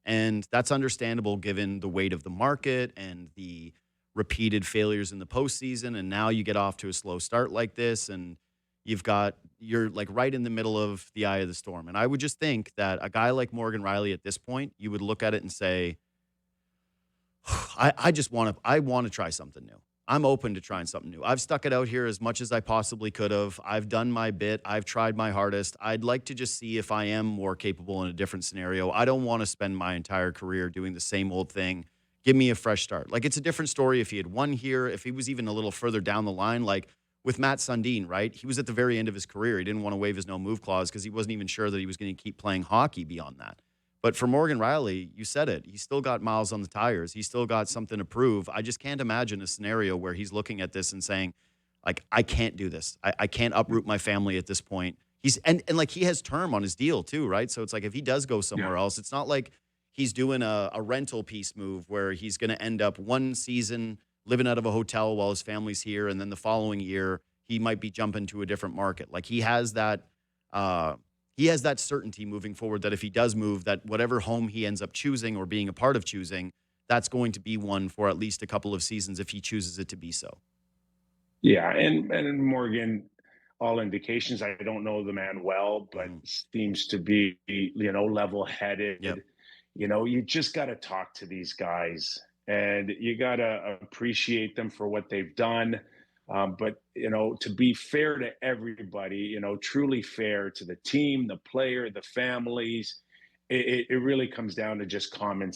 A: And that's understandable given the weight of the market and the repeated failures in the postseason. And now you get off to a slow start like this, and you're like right in the middle of the eye of the storm. And I would just think that a guy like Morgan Riley at this point, you would look at it and say, I want to try something new. I'm open to trying something new. I've stuck it out here as much as I possibly could have. I've done my bit. I've tried my hardest. I'd like to just see if I am more capable in a different scenario. I don't want to spend my entire career doing the same old thing. Give me a fresh start. Like, it's a different story if he had won here, if he was even a little further down the line, like with Matt Sundin, right? He was at the very end of his career. He didn't want to waive his no move clause because he wasn't even sure that he was going to keep playing hockey beyond that. But for Morgan Riley, you said it. He's still got miles on the tires. He's still got something to prove. I just can't imagine a scenario where he's looking at this and saying, like, I can't do this. I can't uproot my family at this point. And like, he has term on his deal too, right? So it's like, if he does go
B: Yeah.
A: somewhere else, it's not like he's doing a rental piece move where he's going to end up one season living out of a hotel while his family's here, and then the following year he might be jumping to a different market. Like, uh, he has that certainty moving forward that if he does move, that whatever home he ends up choosing or being a part of choosing, that's going to be one for at least a couple of seasons if he chooses it to be so.
B: Yeah, and Morgan, all indications, I don't know the man well, but
A: Mhm.
B: seems to be,
A: Yep.
B: level-headed. You just got to talk to these guys, and you got to appreciate them for what they've done. But to be fair to everybody, truly fair to the team, the player, the families, it really comes down to just common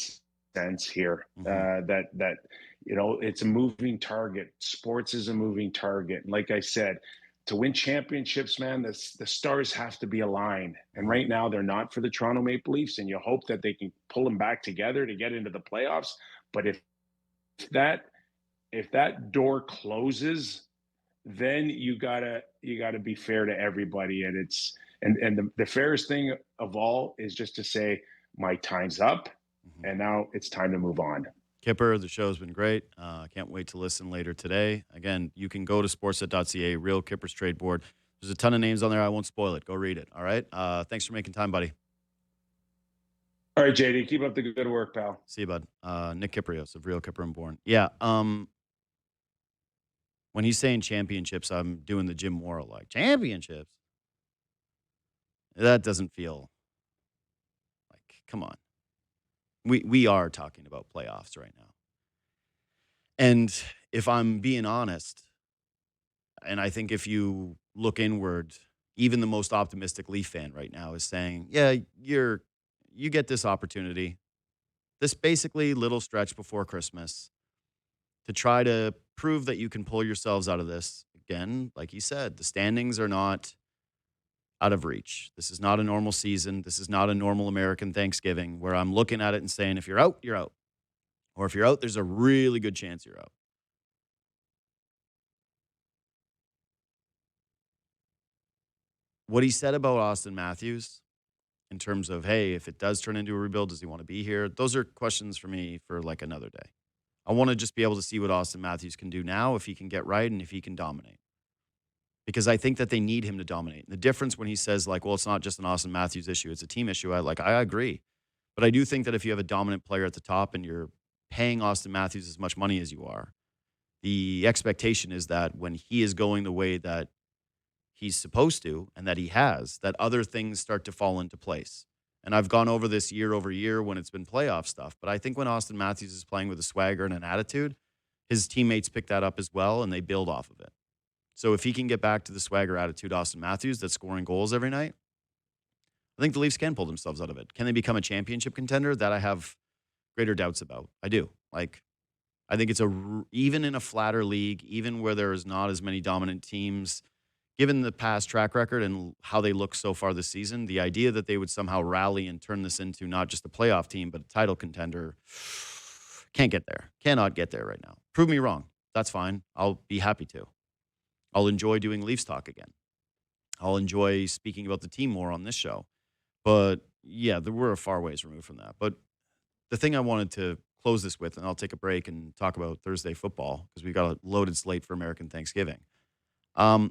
B: sense here.
A: Mhm.
B: That it's a moving target. Sports is a moving target. Like I said, to win championships, man, the stars have to be aligned. And
A: Mhm.
B: right now, they're not for the Toronto Maple Leafs. And you hope that they can pull them back together to get into the playoffs. But that if that door closes, then you gotta be fair to everybody. And the fairest thing of all is just to say my time's up,
A: Mhm.
B: and now it's time to move on.
A: Kipper, the show's been great. Can't wait to listen later today. Again, you can go to sportsnet.ca, Real Kippers Trade Board. There's a ton of names on there. I won't spoil it. Go read it. All right. Thanks for making time, buddy.
B: All right, JD, keep up the good work, pal.
A: See you, bud. Nick Kypreos of Real Kipper and Born. Yeah. When he's saying championships, I'm doing the Jim Morrill like championships. That doesn't feel like, come on. We are talking about playoffs right now. And if I'm being honest, and I think if you look inward, even the most optimistic Leaf fan right now is saying, yeah, you get this opportunity, this basically little stretch before Christmas to try to prove that you can pull yourselves out of this. Again, like you said, the standings are not out of reach. This is not a normal season. This is not a normal American Thanksgiving where I'm looking at it and saying, if you're out, you're out. Or if you're out, there's a really good chance you're out. What he said about Auston Matthews in terms of, hey, if it does turn into a rebuild, does he want to be here? Those are questions for me for like another day. I want to just be able to see what Auston Matthews can do now, if he can get right and if he can dominate. Because I think that they need him to dominate. And the difference when he says, like, well, it's not just an Auston Matthews issue, it's a team issue. I agree. But I do think that if you have a dominant player at the top and you're paying Auston Matthews as much money as you are, the expectation is that when he is going the way that he's supposed to and that he has, that other things start to fall into place. And I've gone over this year over year when it's been playoff stuff. But I think when Auston Matthews is playing with a swagger and an attitude, his teammates pick that up as well and they build off of it. So if he can get back to the swagger attitude, Auston Matthews, that's scoring goals every night, I think the Leafs can pull themselves out of it. Can they become a championship contender? That I have greater doubts about. I do. Like, I think even in a flatter league, even where there is not as many dominant teams, given the past track record and how they look so far this season, the idea that they would somehow rally and turn this into not just a playoff team, but a title contender, can't get there. Cannot get there right now. Prove me wrong. That's fine. I'll be happy to. I'll enjoy doing Leafs talk again. I'll enjoy speaking about the team more on this show. But yeah, we're a far ways removed from that. But the thing I wanted to close this with, and I'll take a break and talk about Thursday football because we've got a loaded slate for American Thanksgiving. I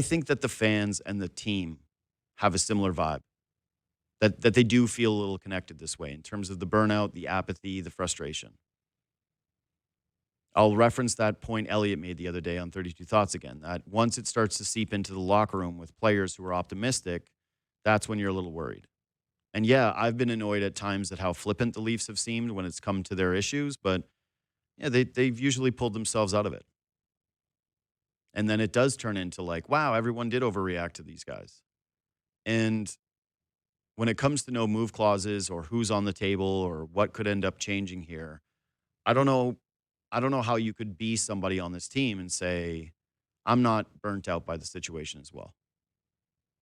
A: think that the fans and the team have a similar vibe, that they do feel a little connected this way in terms of the burnout, the apathy, the frustration. I'll reference that point Elliot made the other day on 32 Thoughts again, that once it starts to seep into the locker room with players who are optimistic, that's when you're a little worried. And yeah, I've been annoyed at times at how flippant the Leafs have seemed when it's come to their issues, but yeah, they've usually pulled themselves out of it. And then it does turn into like, wow, everyone did overreact to these guys. And when it comes to no move clauses or who's on the table or what could end up changing here, I don't know. I don't know how you could be somebody on this team and say, I'm not burnt out by the situation as well.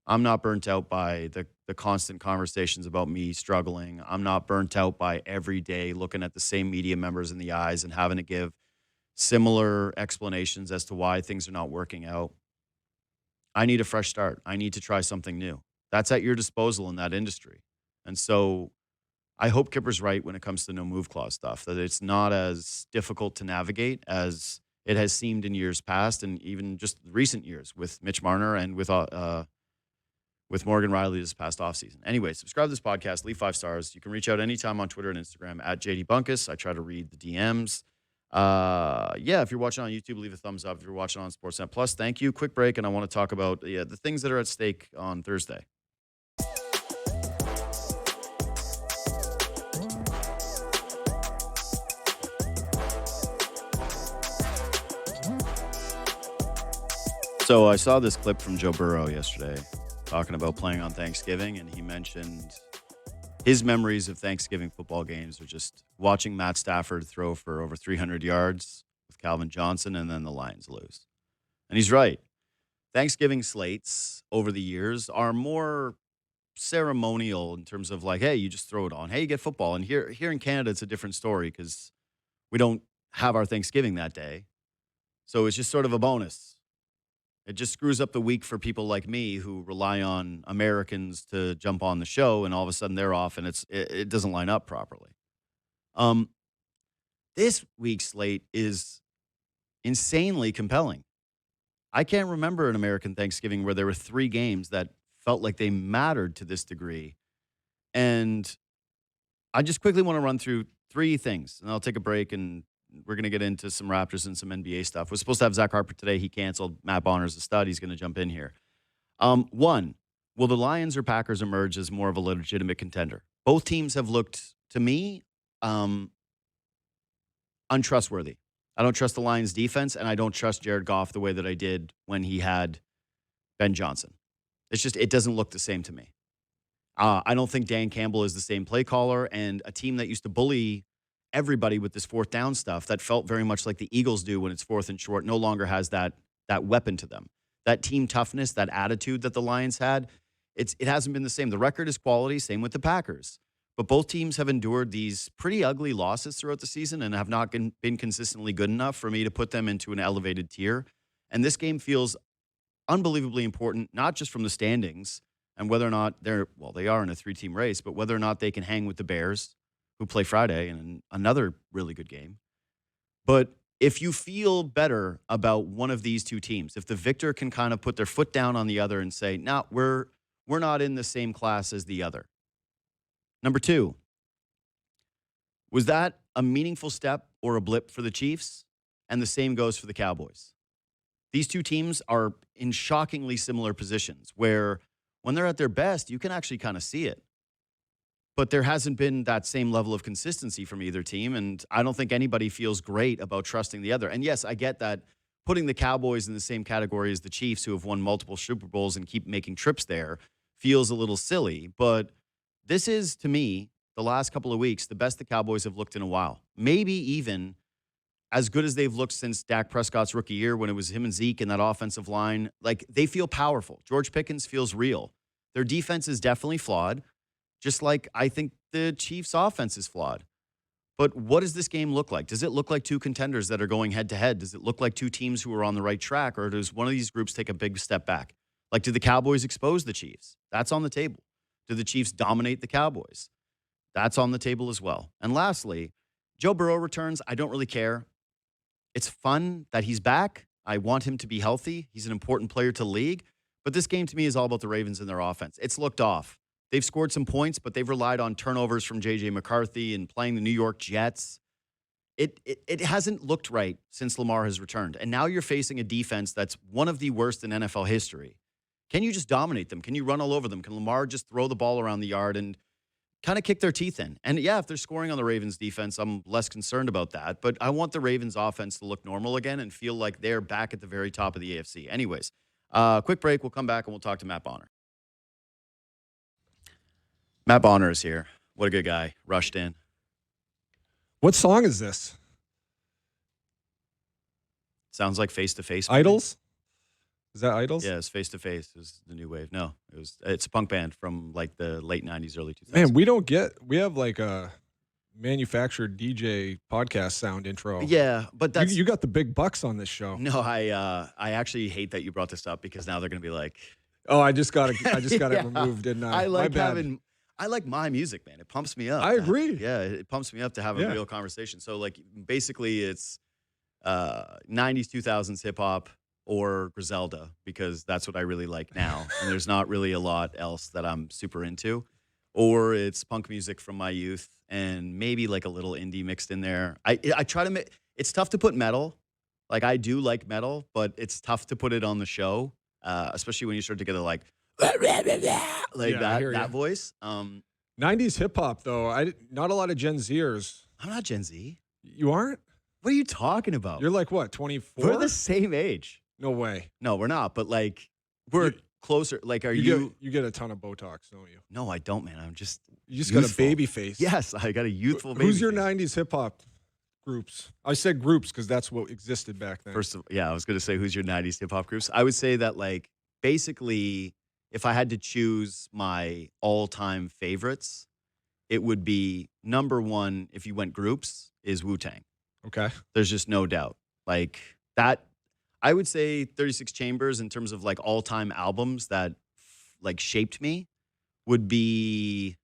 A: I'm not burnt out by the constant conversations about me struggling. I'm not burnt out by every day looking at the same media members in the eyes and having to give similar explanations as to why things are not working out. I need a fresh start. I need to try something new. That's at your disposal in that industry. And so I hope Kipper's right when it comes to no move clause stuff, that it's not as difficult to navigate as it has seemed in years past and even just recent years with Mitch Marner and with Morgan Riley this past offseason. Anyway, subscribe to this podcast, leave 5 stars. You can reach out anytime on Twitter and Instagram at JD Bunkis. I try to read the DMs. Yeah, if you're watching on YouTube, leave a thumbs up. If you're watching on Sportsnet Plus, thank you. Quick break, and I want to talk about the things that are at stake on Thursday. So I saw this clip from Joe Burrow yesterday talking about playing on Thanksgiving, and he mentioned his memories of Thanksgiving football games are just watching Matt Stafford throw for over 300 yards with Calvin Johnson, and then the Lions lose. And he's right. Thanksgiving slates over the years are more ceremonial in terms of like, hey, you just throw it on. Hey, you get football. And here in Canada, it's a different story because we don't have our Thanksgiving that day. So it's just sort of a bonus. It just screws up the week for people like me who rely on Americans to jump on the show, and all of a sudden they're off, and it doesn't line up properly. Um, this week's slate is insanely compelling. I can't remember an American Thanksgiving where there were 3 games that felt like they mattered to this degree. And I just quickly want to run through 3 things, and I'll take a break, and we're going to get into some Raptors and some NBA stuff. We're supposed to have Zach Harper today. He canceled. Matt Bonner's a stud. He's going to jump in here. One, will the Lions or Packers emerge as more of a legitimate contender? Both teams have looked, to me, untrustworthy. I don't trust the Lions defense, and I don't trust Jared Goff the way that I did when he had Ben Johnson. It's just, it doesn't look the same to me. I don't think Dan Campbell is the same play caller, and a team that used to bully everybody with this fourth down stuff that felt very much like the Eagles do when it's 4th and short no longer has that weapon to them. That team toughness, that attitude that the Lions had, it hasn't been the same. The record is quality, same with the Packers. But both teams have endured these pretty ugly losses throughout the season and have not been consistently good enough for me to put them into an elevated tier. And this game feels unbelievably important, not just from the standings and whether or not they are in a 3-team race, but whether or not they can hang with the Bears, who play Friday in another really good game. But if you feel better about one of these 2 teams, if the victor can kind of put their foot down on the other and say, no, we're not in the same class as the other. Number 2, was that a meaningful step or a blip for the Chiefs? And the same goes for the Cowboys. These 2 teams are in shockingly similar positions where when they're at their best, you can actually kind of see it. But there hasn't been that same level of consistency from either team, and I don't think anybody feels great about trusting the other. And yes, I get that putting the Cowboys in the same category as the Chiefs, who have won multiple Super Bowls and keep making trips there, feels a little silly. But this is, to me, the last couple of weeks, the best the Cowboys have looked in a while. Maybe even as good as they've looked since Dak Prescott's rookie year when it was him and Zeke in that offensive line. Like, they feel powerful. George Pickens feels real. Their defense is definitely flawed, just like I think the Chiefs' offense is flawed. But what does this game look like? Does it look like 2 contenders that are going head-to-head? Does it look like 2 teams who are on the right track? Or does one of these groups take a big step back? Like, do the Cowboys expose the Chiefs? That's on the table. Do the Chiefs dominate the Cowboys? That's on the table as well. And lastly, Joe Burrow returns. I don't really care. It's fun that he's back. I want him to be healthy. He's an important player to the league. But this game to me is all about the Ravens and their offense. It's looked off. They've scored some points, but they've relied on turnovers from J.J. McCarthy and playing the New York Jets. It hasn't looked right since Lamar has returned. And now you're facing a defense that's one of the worst in NFL history. Can you just dominate them? Can you run all over them? Can Lamar just throw the ball around the yard and kind of kick their teeth in? And yeah, if they're scoring on the Ravens defense, I'm less concerned about that. But I want the Ravens offense to look normal again and feel like they're back at the very top of the AFC. Anyways, quick break. We'll come back and we'll talk to Matt Bonner. Matt Bonner is here. What a good guy. Rushed in.
C: What song is this?
A: Sounds like Face to Face.
C: Idols? Is that Idols?
A: Yeah, it's Face to Face. Is the new wave. No, it's a punk band from like the late 90s, early 2000s.
C: Man, we have like a manufactured DJ podcast sound intro.
A: Yeah, but that's
C: you got the big bucks on this show.
A: No, I actually hate that you brought this up because now they're going to be like,
C: oh, I just got it
A: Yeah.
C: removed, didn't I?
A: I like my music, man. It pumps me up.
C: I agree.
A: Yeah, it pumps me up to have a real conversation. So like basically it's 90s, 2000s hip hop or Griselda because that's what I really like now. And there's not really a lot else that I'm super into. Or it's punk music from my youth and maybe like a little indie mixed in there. I try to make it's tough to put metal. Like I do like metal, but it's tough to put it on the show, especially when you start to get like that voice.
C: 90s hip hop though. Not a lot of Gen Zers.
A: I'm not Gen Z.
C: You aren't?
A: What are you talking about?
C: You're like what, 24?
A: We're the same age.
C: No way.
A: No, we're not. But like we're closer. Like, are you?
C: You get a ton of Botox, don't you?
A: No, I don't, man. I'm just.
C: You just
A: youthful.
C: got a baby face.
A: Yes, I got a youthful baby.
C: Who's your
A: face.
C: 90s hip hop groups. I said groups because that's what existed back then.
A: I was going to say, who's your 90s hip hop groups? I would say that, like, basically, if I had to choose my all time favorites, it would be number one, if you went groups, is Wu-Tang.
C: Okay.
A: There's just no doubt. Like, that, I would say 36 Chambers, in terms of like all time albums that like shaped me, would be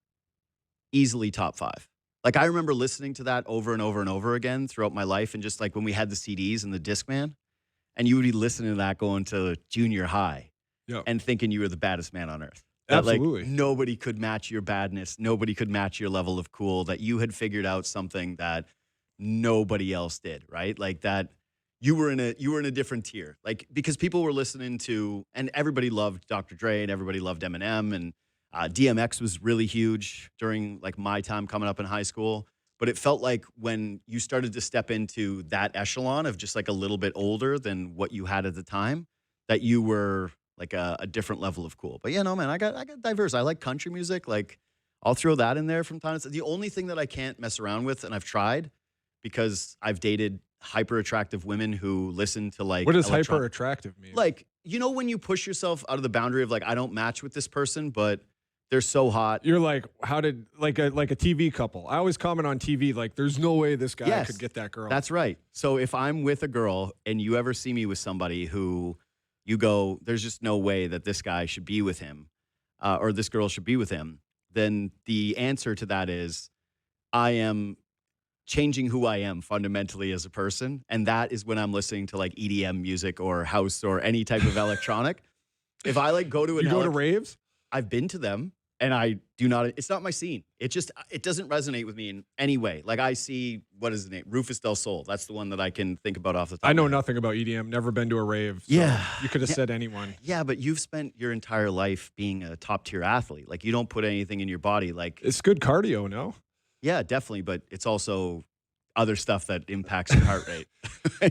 A: easily top 5. Like, I remember listening to that over and over and over again throughout my life. And just like when we had the CDs and the Discman, and you would be listening to that going to junior high and thinking you were the baddest man on earth. That,
C: Absolutely.
A: like, nobody could match your badness. Nobody could match your level of cool, that you had figured out something that nobody else did, right? Like, that you were in a different tier. Like, because people were listening to, and everybody loved Dr. Dre and everybody loved Eminem, and DMX was really huge during like my time coming up in high school. But it felt like when you started to step into that echelon of just like a little bit older than what you had at the time, that you were like a different level of cool. But yeah, no, man, I got diverse. I like country music. Like, I'll throw that in there from time to time. The only thing that I can't mess around with, and I've tried because I've dated hyper attractive women who listen to like.
C: What does hyper attractive mean?
A: Like, you know, when you push yourself out of the boundary of like, I don't match with this person, but they're so hot.
C: You're like, how did like a TV couple? I always comment on TV like, there's no way this guy could get that girl.
A: That's right. So if I'm with a girl and you ever see me with somebody who you go, there's just no way that this guy should be with him, or this girl should be with him, then the answer to that is, I am changing who I am fundamentally as a person. And that is when I'm listening to like EDM music or house or any type of electronic. If I like go to
C: you go to raves?
A: I've been to them. And I do not, it's not my scene. It doesn't resonate with me in any way. Like, I see, what is the name? Rufus Del Sol. That's the one that I can think about off the top
C: I know
A: of my head.
C: nothing about EDM, never been to a rave. So
A: Yeah.
C: You could have said anyone.
A: Yeah, but you've spent your entire life being a top tier athlete. Like, you don't put anything in your body. Like,
C: It's good cardio, no?
A: yeah, definitely. But it's also other stuff that impacts your heart rate.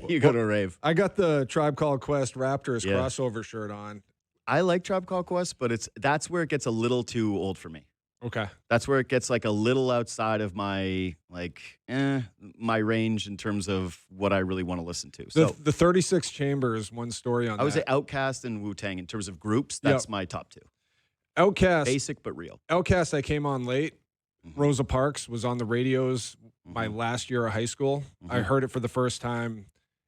A: You go to a rave.
C: I got the Tribe Called Quest Raptors crossover shirt on.
A: I like Tribe Called Quest, but that's where it gets a little too old for me.
C: Okay.
A: That's where it gets like a little outside of my my range in terms of what I really want to listen to. So
C: The 36 Chambers, one story on that.
A: I would say Outkast and Wu-Tang in terms of groups. That's my top 2.
C: Outkast.
A: Basic but real.
C: Outkast, I came on late. Rosa Parks was on the radios my last year of high school. I heard it for the first time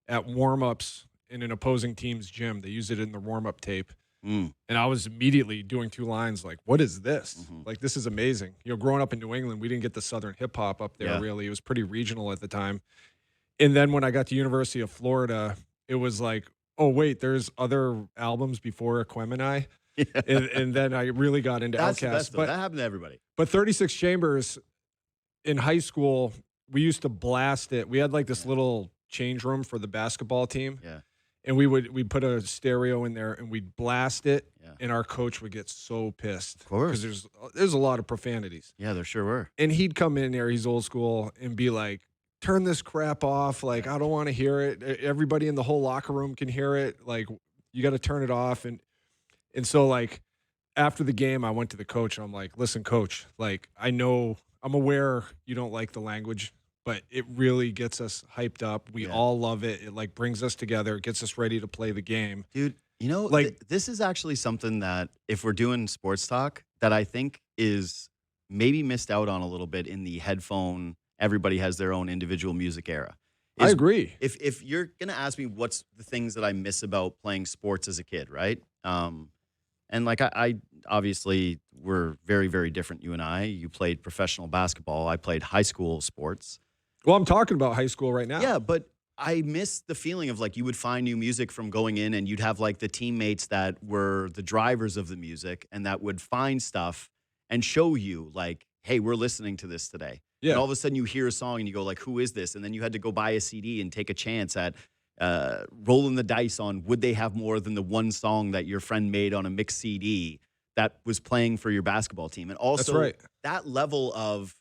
C: at warm-ups in an opposing team's gym. They used it in the warm-up tape. And I was immediately doing 2 lines like, what is this? Like, this is amazing. You know, growing up in New England, we didn't get the Southern hip hop up there, really. It was pretty regional at the time. And then when I got to University of Florida, it was like, oh, wait, there's other albums before Aquemini. And then I really got into
A: That's the
C: Outkast.
A: best, though. That happened to everybody.
C: But 36 Chambers, in high school, we used to blast it. We had like this little change room for the basketball team.
A: Yeah.
C: And we'd put a stereo in there and we'd blast it, and our coach would get so pissed.
A: Of course.
C: Because there's a lot of profanities.
A: Yeah, there sure were.
C: And he'd come in there, he's old school, and be like, turn this crap off. Like, I don't want to hear it. Everybody in the whole locker room can hear it. Like, you got to turn it off. And so, like, after the game, I went to the coach, and I'm like, listen, coach, like, I'm aware you don't like the language, but it really gets us hyped up. We all love it. It like brings us together. It gets us ready to play the game.
A: Dude, you know,
C: like
A: this is actually something that if we're doing sports talk, that I think is maybe missed out on a little bit in the headphone, everybody has their own individual music era.
C: I agree.
A: If you're going to ask me what's the things that I miss about playing sports as a kid, right? And like I obviously we're very, very different, you and I. You played professional basketball. I played high school sports.
C: Well, I'm talking about high school right now.
A: Yeah, but I miss the feeling of like you would find new music from going in and you'd have like the teammates that were the drivers of the music and that would find stuff and show you like, hey, we're listening to this today.
C: Yeah.
A: And all of a sudden you hear a song and you go like, who is this? And then you had to go buy a CD and take a chance at rolling the dice on would they have more than the one song that your friend made on a mixed CD that was playing for your basketball team. And also that level of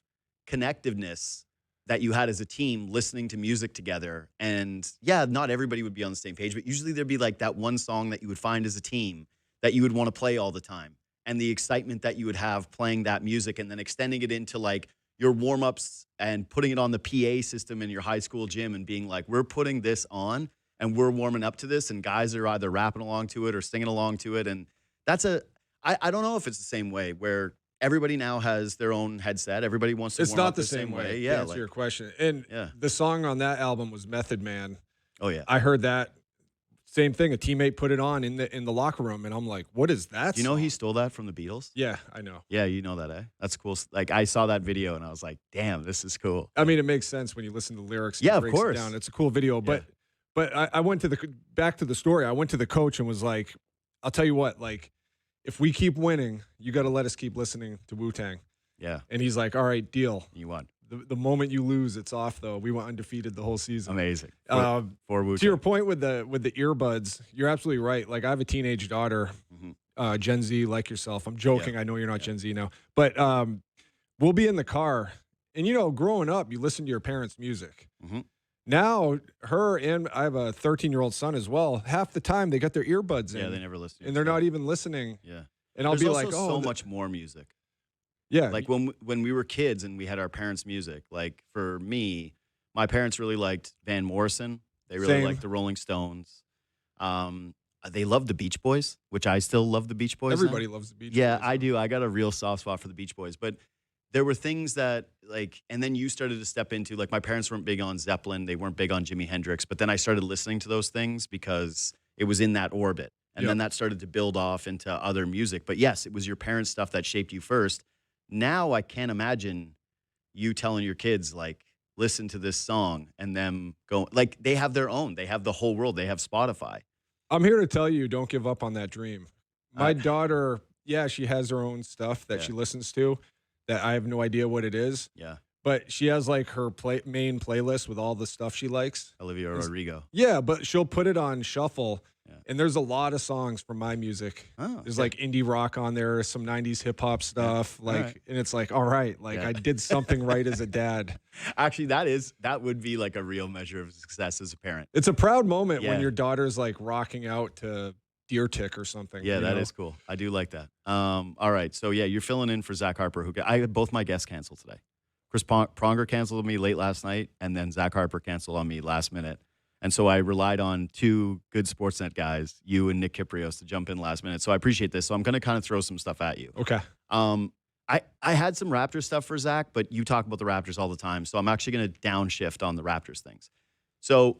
A: connectiveness that you had as a team listening to music together. And yeah, not everybody would be on the same page, but usually there'd be like that one song that you would find as a team that you would want to play all the time. And the excitement that you would have playing that music and then extending it into like your warm-ups and putting it on the PA system in your high school gym and being like, we're putting this on and we're warming up to this, and guys are either rapping along to it or singing along to it. And that's I don't know if it's the same way where everybody now has their own headset. Everybody wants to
C: It's
A: warm
C: not
A: up
C: the same way.
A: Yeah.
C: To answer your question. And the song on that album was Method Man.
A: Oh, yeah.
C: I heard that. Same thing. A teammate put it on in the locker room, and I'm like, "What is that?"
A: Do you know he stole that from the Beatles?
C: Yeah, I know.
A: Yeah, you know that, eh? That's cool. Like, I saw that video and I was like, damn, this is cool.
C: I mean, it makes sense when you listen to the lyrics.
A: Yeah, of
C: breaks it
A: course.
C: down. It's a cool video. But I went to back to the story. I went to the coach and was like, "I'll tell you what. Like, if we keep winning, you got to let us keep listening to Wu-Tang."
A: Yeah.
C: And he's like, "All right, deal."
A: You won.
C: The moment you lose, it's off. Though we went undefeated the whole season.
A: Amazing.
C: For
A: Wu-Tang.
C: To your point with the earbuds, you're absolutely right. Like, I have a teenage daughter, Gen Z, like yourself. I'm joking. I know you're not Gen Z now, but we'll be in the car, and growing up, you listen to your parents' music. Now, her and I have a 13-year-old son as well. Half the time, they got their earbuds in.
A: Yeah, they never listen.
C: And they're not even listening.
A: Yeah.
C: And I'll
A: There's
C: be
A: also
C: like,
A: so much more music.
C: Yeah.
A: Like when we were kids and we had our parents' music, like for me, my parents really liked Van Morrison. They really liked the Rolling Stones. They loved the Beach Boys, which I still love the Beach Boys.
C: Everybody loves the Beach Boys.
A: Yeah, I do. I got a real soft spot for the Beach Boys. But there were things that and then you started to step into, like, my parents weren't big on Zeppelin. They weren't big on Jimi Hendrix. But then I started listening to those things because it was in that orbit. And then that started to build off into other music. But yes, it was your parents' stuff that shaped you first. Now I can't imagine you telling your kids, like, listen to this song and them go, like, they have their own. They have the whole world. They have Spotify.
C: I'm here to tell you, don't give up on that dream. My daughter, she has her own stuff that she listens to that I have no idea what it is.
A: Yeah.
C: But she has, like, her main playlist with all the stuff she likes.
A: Olivia Rodrigo.
C: Yeah, but she'll put it on shuffle. And there's a lot of songs from my music. There's like indie rock on there, some 90s hip hop stuff. And it's like, all right, I did something right as a dad.
A: Actually, that would be like a real measure of success as a parent.
C: It's a proud moment when your daughter's like rocking out to Deer Tick or something.
A: Yeah, that is cool. I do like that. All right. So you're filling in for Zach Harper, I had both my guests canceled today. Chris Pronger canceled me late last night, and then Zach Harper canceled on me last minute. And so I relied on two good Sportsnet guys, you and Nick Kypreos, to jump in last minute. So I appreciate this. So I'm going to kind of throw some stuff at you.
C: Okay.
A: I had some Raptors stuff for Zach, but you talk about the Raptors all the time. So I'm actually going to downshift on the Raptors things. So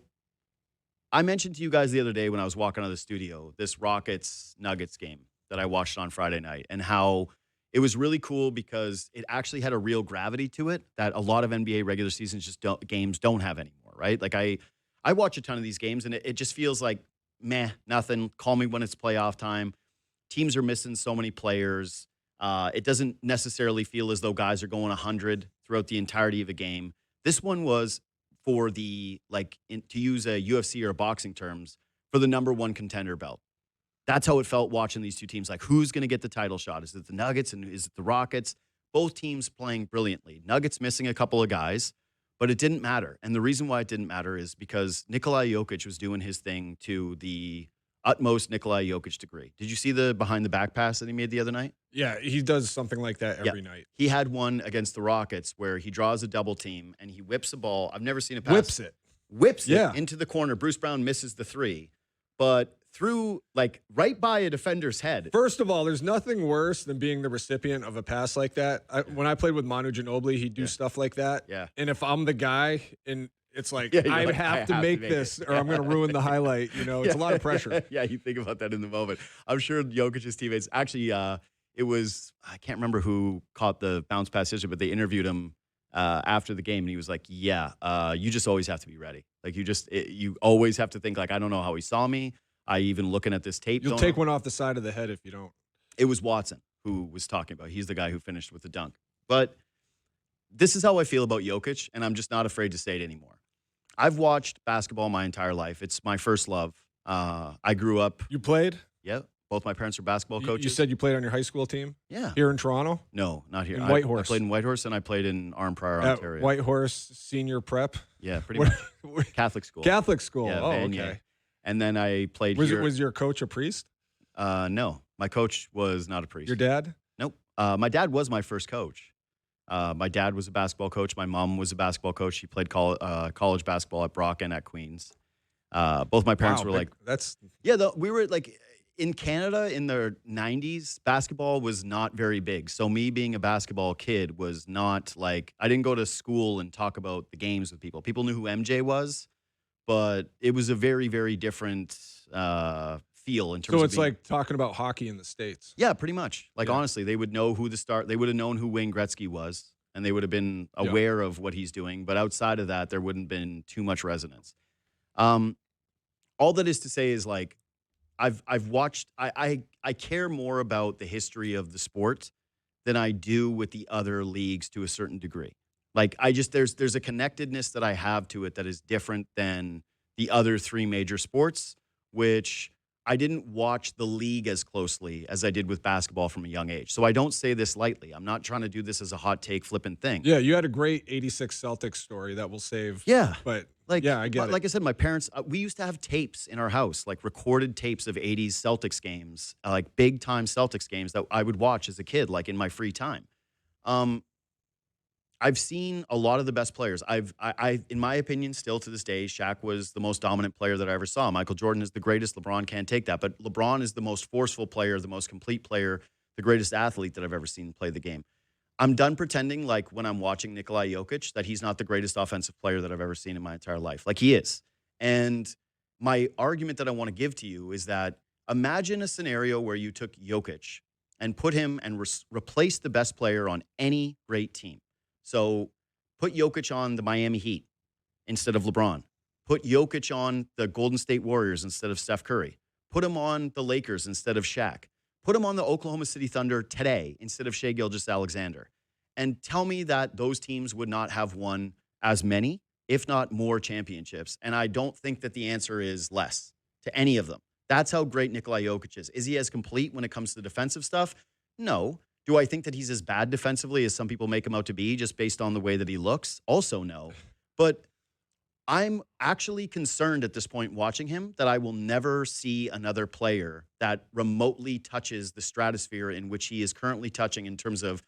A: I mentioned to you guys the other day when I was walking out of the studio, this Rockets-Nuggets game that I watched on Friday night, and how it was really cool because it actually had a real gravity to it that a lot of NBA regular season games don't have anymore, right? Like, I watch a ton of these games, and it just feels like, meh, nothing. Call me when it's playoff time. Teams are missing so many players. It doesn't necessarily feel as though guys are going 100 throughout the entirety of a game. This one was for to use a UFC or a boxing terms, for the number one contender belt. That's how it felt watching these two teams. Like, who's going to get the title shot? Is it the Nuggets and is it the Rockets? Both teams playing brilliantly. Nuggets missing a couple of guys. But it didn't matter. And the reason why it didn't matter is because Nikola Jokic was doing his thing to the utmost Nikola Jokic degree. Did you see the behind the back pass that he made the other night?
C: Yeah, he does something like that every night.
A: He had one against the Rockets where he draws a double team and he whips a ball. I've never seen a pass. Whips it into the corner. Bruce Brown misses the three. But through, right by a defender's head.
C: First of all, there's nothing worse than being the recipient of a pass like that. When I played with Manu Ginobili, he'd do stuff like that.
A: Yeah.
C: And if I'm the guy, and it's like, I have to make this or I'm going to ruin the highlight. It's a lot of pressure.
A: Yeah, you think about that in the moment. I'm sure Jokic's teammates, actually, it was, I can't remember who caught the bounce pass yesterday, but they interviewed him after the game, and he was like, you just always have to be ready. Like, you always have to think, I don't know how he saw me. I even looking at this tape.
C: You'll take one off the side of the head if you don't.
A: It was Watson who was talking about. He's the guy who finished with the dunk. But this is how I feel about Jokic, and I'm just not afraid to say it anymore. I've watched basketball my entire life. It's my first love. I grew up.
C: You played?
A: Yeah. Both my parents are basketball coaches.
C: You said you played on your high school team?
A: Yeah.
C: Here in Toronto?
A: No, not here.
C: In Whitehorse.
A: I played in Whitehorse, and I played in Arnprior, Ontario.
C: Whitehorse Senior Prep?
A: Yeah, pretty much. Catholic school.
C: Catholic school.
A: Yeah,
C: okay.
A: And then I played
C: here. Was your coach a priest?
A: No. My coach was not a priest.
C: Your dad?
A: Nope. My dad was my first coach. My dad was a basketball coach. My mom was a basketball coach. She played college basketball at Brock and at Queens. Both my parents
C: Wow,
A: were
C: big-
A: like,
C: that's
A: yeah, we were like in Canada in the 90s, basketball was not very big. So me being a basketball kid was not like, I didn't go to school and talk about the games with people. People knew who MJ was, but it was a very, very different feel in terms
C: so
A: of
C: it's
A: being,
C: like talking about hockey in the States.
A: yeah, pretty much. Like,
C: Yeah.
A: honestly, they would know who they would have known who Wayne Gretzky was, and they would have been
C: Yeah.
A: aware of what he's doing. But outside of that, there wouldn't have been too much resonance. Um, all that is to say is like, I've watched, I care more about the history of the sport than I do with the other leagues to a certain degree. Like, there's a connectedness that I have to it that is different than the other three major sports, which I didn't watch the league as closely as I did with basketball from a young age. So I don't say this lightly. I'm not trying to do this as a hot take flippant thing.
C: Yeah, you had a great 86 Celtics story that we'll save.
A: Yeah.
C: But
A: Like,
C: yeah, I get it.
A: like I said, my parents, we used to have tapes in our house, like recorded tapes of 80s Celtics games, like big time Celtics games that I would watch as a kid, like in my free time. I've seen a lot of the best players. In my opinion, still to this day, Shaq was the most dominant player that I ever saw. Michael Jordan is the greatest. LeBron can't take that. But LeBron is the most forceful player, the most complete player, the greatest athlete that I've ever seen play the game. I'm done pretending like when I'm watching Nikola Jokic that he's not the greatest offensive player that I've ever seen in my entire life. Like, he is. And my argument that I want to give to you is that imagine a scenario where you took Jokic and put him and replace the best player on any great team. So put Jokic on the Miami Heat instead of LeBron. Put Jokic on the Golden State Warriors instead of Steph Curry. Put him on the Lakers instead of Shaq. Put him on the Oklahoma City Thunder today instead of Shai Gilgeous-Alexander. And tell me that those teams would not have won as many, if not more, championships. And I don't think that the answer is less to any of them. That's how great Nikola Jokic is. Is he as complete when it comes to the defensive stuff? No. Do I think that he's as bad defensively as some people make him out to be just based on the way that he looks? Also no. But I'm actually concerned at this point watching him that I will never see another player that remotely touches the stratosphere in which he is currently touching in terms of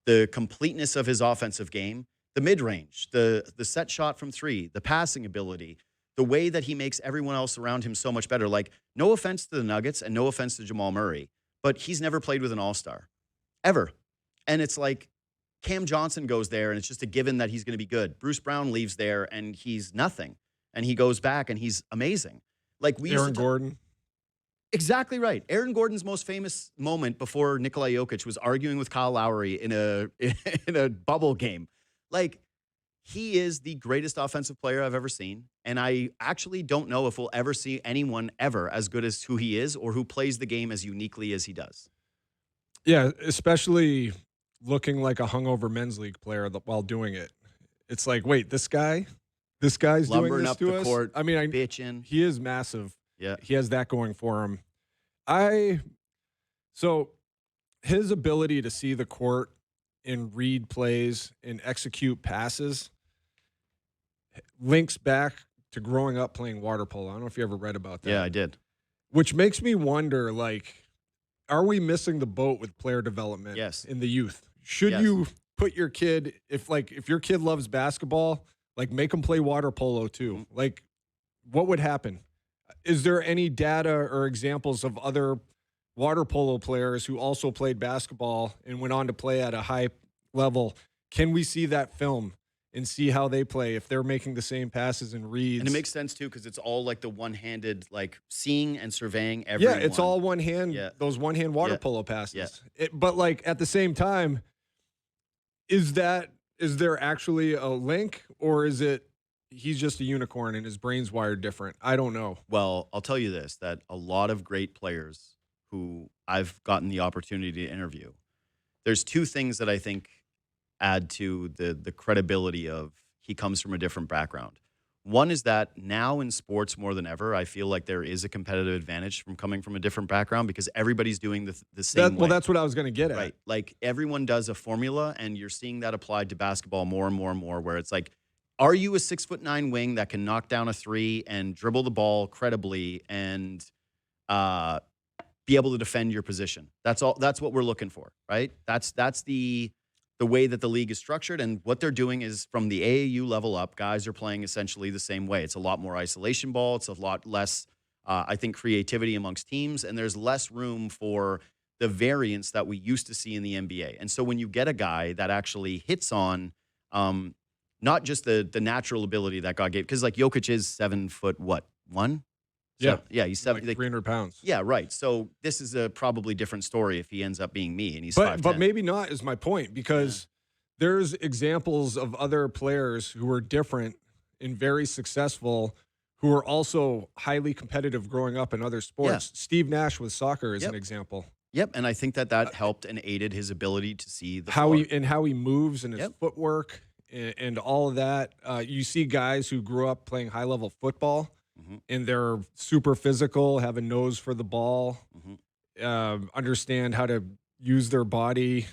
A: the completeness of his offensive game, the mid-range, the set shot from three, the passing ability, the way that he makes everyone else around him so much better. Like, no offense to the Nuggets and no offense to Jamal Murray, but he's never played with an all-star. Ever. And it's like Cam Johnson goes there and it's just a given that he's going to be good. Bruce Brown leaves there and he's nothing. And he goes back and he's amazing. Like, we
C: Aaron Gordon.
A: Exactly right. Aaron Gordon's most famous moment before Nikola Jokic was arguing with Kyle Lowry in a bubble game. Like, he is the greatest offensive player I've ever seen. And I actually don't know if we'll ever see anyone ever as good as who he is or who plays the game as uniquely as he does.
C: Yeah, especially looking like a hungover men's league player while doing it. It's like, wait, this guy's doing
A: Lumbering
C: this
A: up
C: to
A: the
C: us?
A: court,
C: I mean,
A: bitching.
C: he is massive.
A: Yeah.
C: He has that going for him. So his ability to see the court and read plays and execute passes links back to growing up playing water polo. I don't know if you ever read about that.
A: Yeah, I did.
C: Which makes me wonder, like, are we missing the boat with player development
A: Yes.
C: in the youth? Should
A: Yes.
C: you put your kid, if your kid loves basketball, like, make them play water polo too? Like, what would happen? Is there any data or examples of other water polo players who also played basketball and went on to play at a high level? Can we see that film and see how they play if they're making the same passes and reads?
A: And it makes sense, too, because it's all like the one-handed, like seeing and surveying everyone.
C: Yeah, it's all one hand,
A: Yeah.
C: those one-hand water
A: Yeah.
C: polo passes.
A: Yeah.
C: But, like, at the same time, is there actually a link, or is it he's just a unicorn and his brain's wired different? I don't know.
A: Well, I'll tell you this, that a lot of great players who I've gotten the opportunity to interview, there's two things that I think add to the credibility of he comes from a different background. One is that now in sports more than ever, I feel like there is a competitive advantage from coming from a different background because everybody's doing the same way.
C: Well, that's what I was going to get at.
A: Right. Like, everyone does a formula, and you're seeing that applied to basketball more and more and more, where it's like, are you a 6'9" wing that can knock down a three and dribble the ball credibly and be able to defend your position? That's all. That's what we're looking for, right? That's the the way that the league is structured. And what they're doing is from the AAU level up, guys are playing essentially the same way. It's a lot more isolation ball. It's a lot less, I think, creativity amongst teams. And there's less room for the variance that we used to see in the NBA. And so when you get a guy that actually hits on not just the natural ability that God gave, because like Jokic is 7 foot, what, one?
C: Yeah.
A: Yeah, he's 7,
C: like 300 pounds.
A: Yeah, right. So this is a probably different story if he ends up being me and he's
C: But
A: 5'10".
C: maybe not is my point, because there's examples of other players who are different and very successful who are also highly competitive growing up in other sports. Steve Nash with soccer is an example.
A: Yep, and I think that helped and aided his ability to see the
C: how
A: floor.
C: how he moves and his footwork and all of that. You see guys who grew up playing high level football. And they're super physical, have a nose for the ball, understand how to use their body,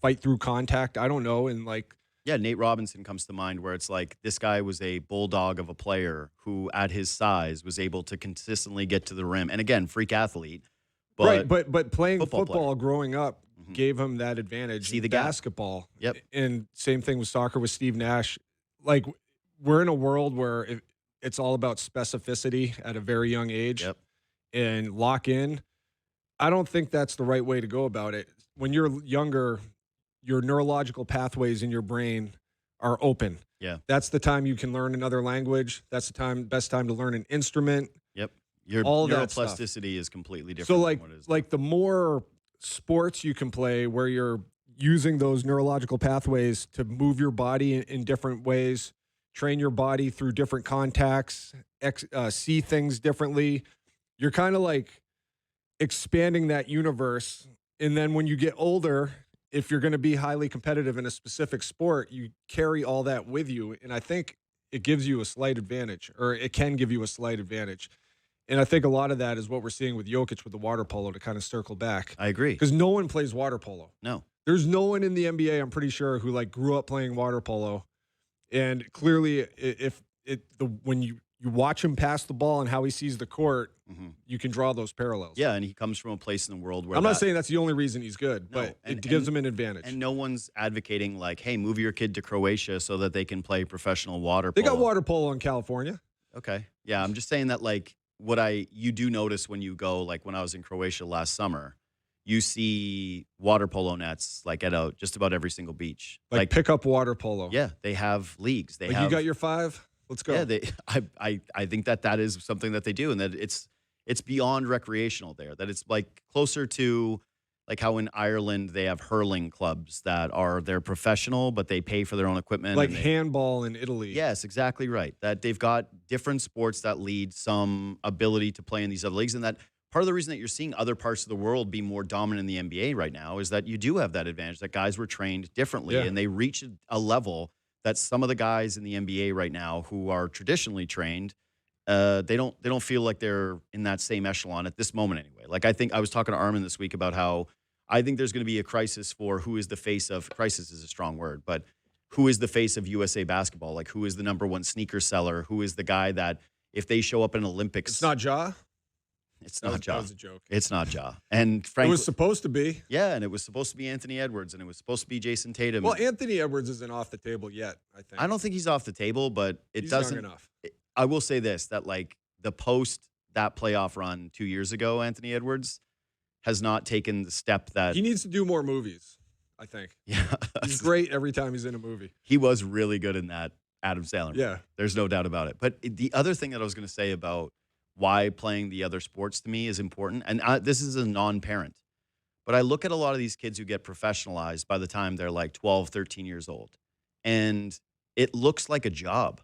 C: fight through contact. I don't know. And like,
A: Nate Robinson comes to mind, where it's like this guy was a bulldog of a player who, at his size, was able to consistently get to the rim. And again, freak athlete. But
C: but playing football
A: player.
C: growing up gave him that advantage.
A: See the
C: basketball.
A: Yep.
C: And same thing with soccer with Steve Nash. Like, we're in a world where it's all about specificity at a very young age and lock in. I don't think that's the right way to go about it. When you're younger, your neurological pathways in your brain are open.
A: Yeah.
C: That's the time you can learn another language. That's the best time to learn an instrument.
A: Yep. Your
C: all
A: neuroplasticity is completely different.
C: So
A: than what it is.
C: like the more sports you can play where you're using those neurological pathways to move your body in different ways, train your body through different contacts, see things differently. You're kind of like expanding that universe. And then when you get older, if you're going to be highly competitive in a specific sport, you carry all that with you. And I think it gives you a slight advantage, or it can give you a slight advantage. And I think a lot of that is what we're seeing with Jokic with the water polo, to kind of circle back.
A: I agree.
C: Because no one plays water polo.
A: No.
C: There's no one in the NBA, I'm pretty sure, who like grew up playing water polo. And clearly, when you watch him pass the ball and how he sees the court, you can draw those parallels.
A: Yeah, and he comes from a place in the world where
C: I'm not saying that's the only reason he's good, but it gives him an advantage.
A: And no one's advocating like, hey, move your kid to Croatia so that they can play professional water polo.
C: They got water polo in California.
A: Okay. Yeah, I'm just saying that like you do notice when you go, like when I was in Croatia last summer, you see water polo nets like at just about every single beach.
C: Like pick up water polo.
A: Yeah, they have leagues. They have.
C: You got your 5? Let's go.
A: Yeah, I think that is something that they do, and that it's beyond recreational there. That it's like closer to like how in Ireland they have hurling clubs that they're professional, but they pay for their own equipment.
C: Like handball in Italy.
A: Yes, exactly right. That they've got different sports that lead some ability to play in these other leagues, and that part of the reason that you're seeing other parts of the world be more dominant in the NBA right now is that you do have that advantage, that guys were trained differently and they reach a level that some of the guys in the NBA right now who are traditionally trained, they don't feel like they're in that same echelon at this moment anyway. Like I was talking to Armin this week about how I think there's going to be a crisis for who is the face of, crisis is a strong word, but who is the face of USA basketball? Like who is the number one sneaker seller? Who is the guy that if they show up in Olympics?
C: It's not Ja.
A: It's not Ja.
C: That was a joke.
A: It's not Ja. And frankly,
C: it was supposed to be.
A: Yeah, and it was supposed to be Anthony Edwards, and it was supposed to be Jason Tatum.
C: Well, Anthony Edwards isn't off the table yet, I think.
A: I don't think he's off the table, but
C: he's
A: doesn't.
C: Young enough.
A: I will say this, that like the post that playoff run 2 years ago, Anthony Edwards has not taken the step that
C: he needs to do more movies, I think.
A: Yeah.
C: He's great every time he's in a movie.
A: He was really good in that Adam Sandler movie.
C: Yeah.
A: There's no doubt about it. But the other thing that I was going to say about why playing the other sports to me is important, and this is a non-parent, but I look at a lot of these kids who get professionalized by the time they're like 12, 13 years old, and it looks like a job.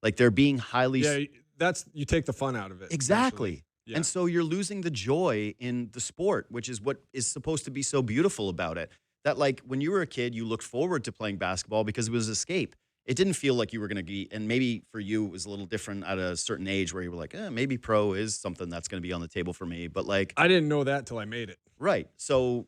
A: Like they're being highly...
C: Yeah, you take the fun out of it.
A: Exactly.
C: Yeah.
A: And so you're losing the joy in the sport, which is what is supposed to be so beautiful about it. That like when you were a kid, you looked forward to playing basketball because it was escape. It didn't feel like you were going to be, and maybe for you it was a little different at a certain age where you were like, maybe pro is something that's going to be on the table for me. But like,
C: I didn't know that till I made it.
A: Right. So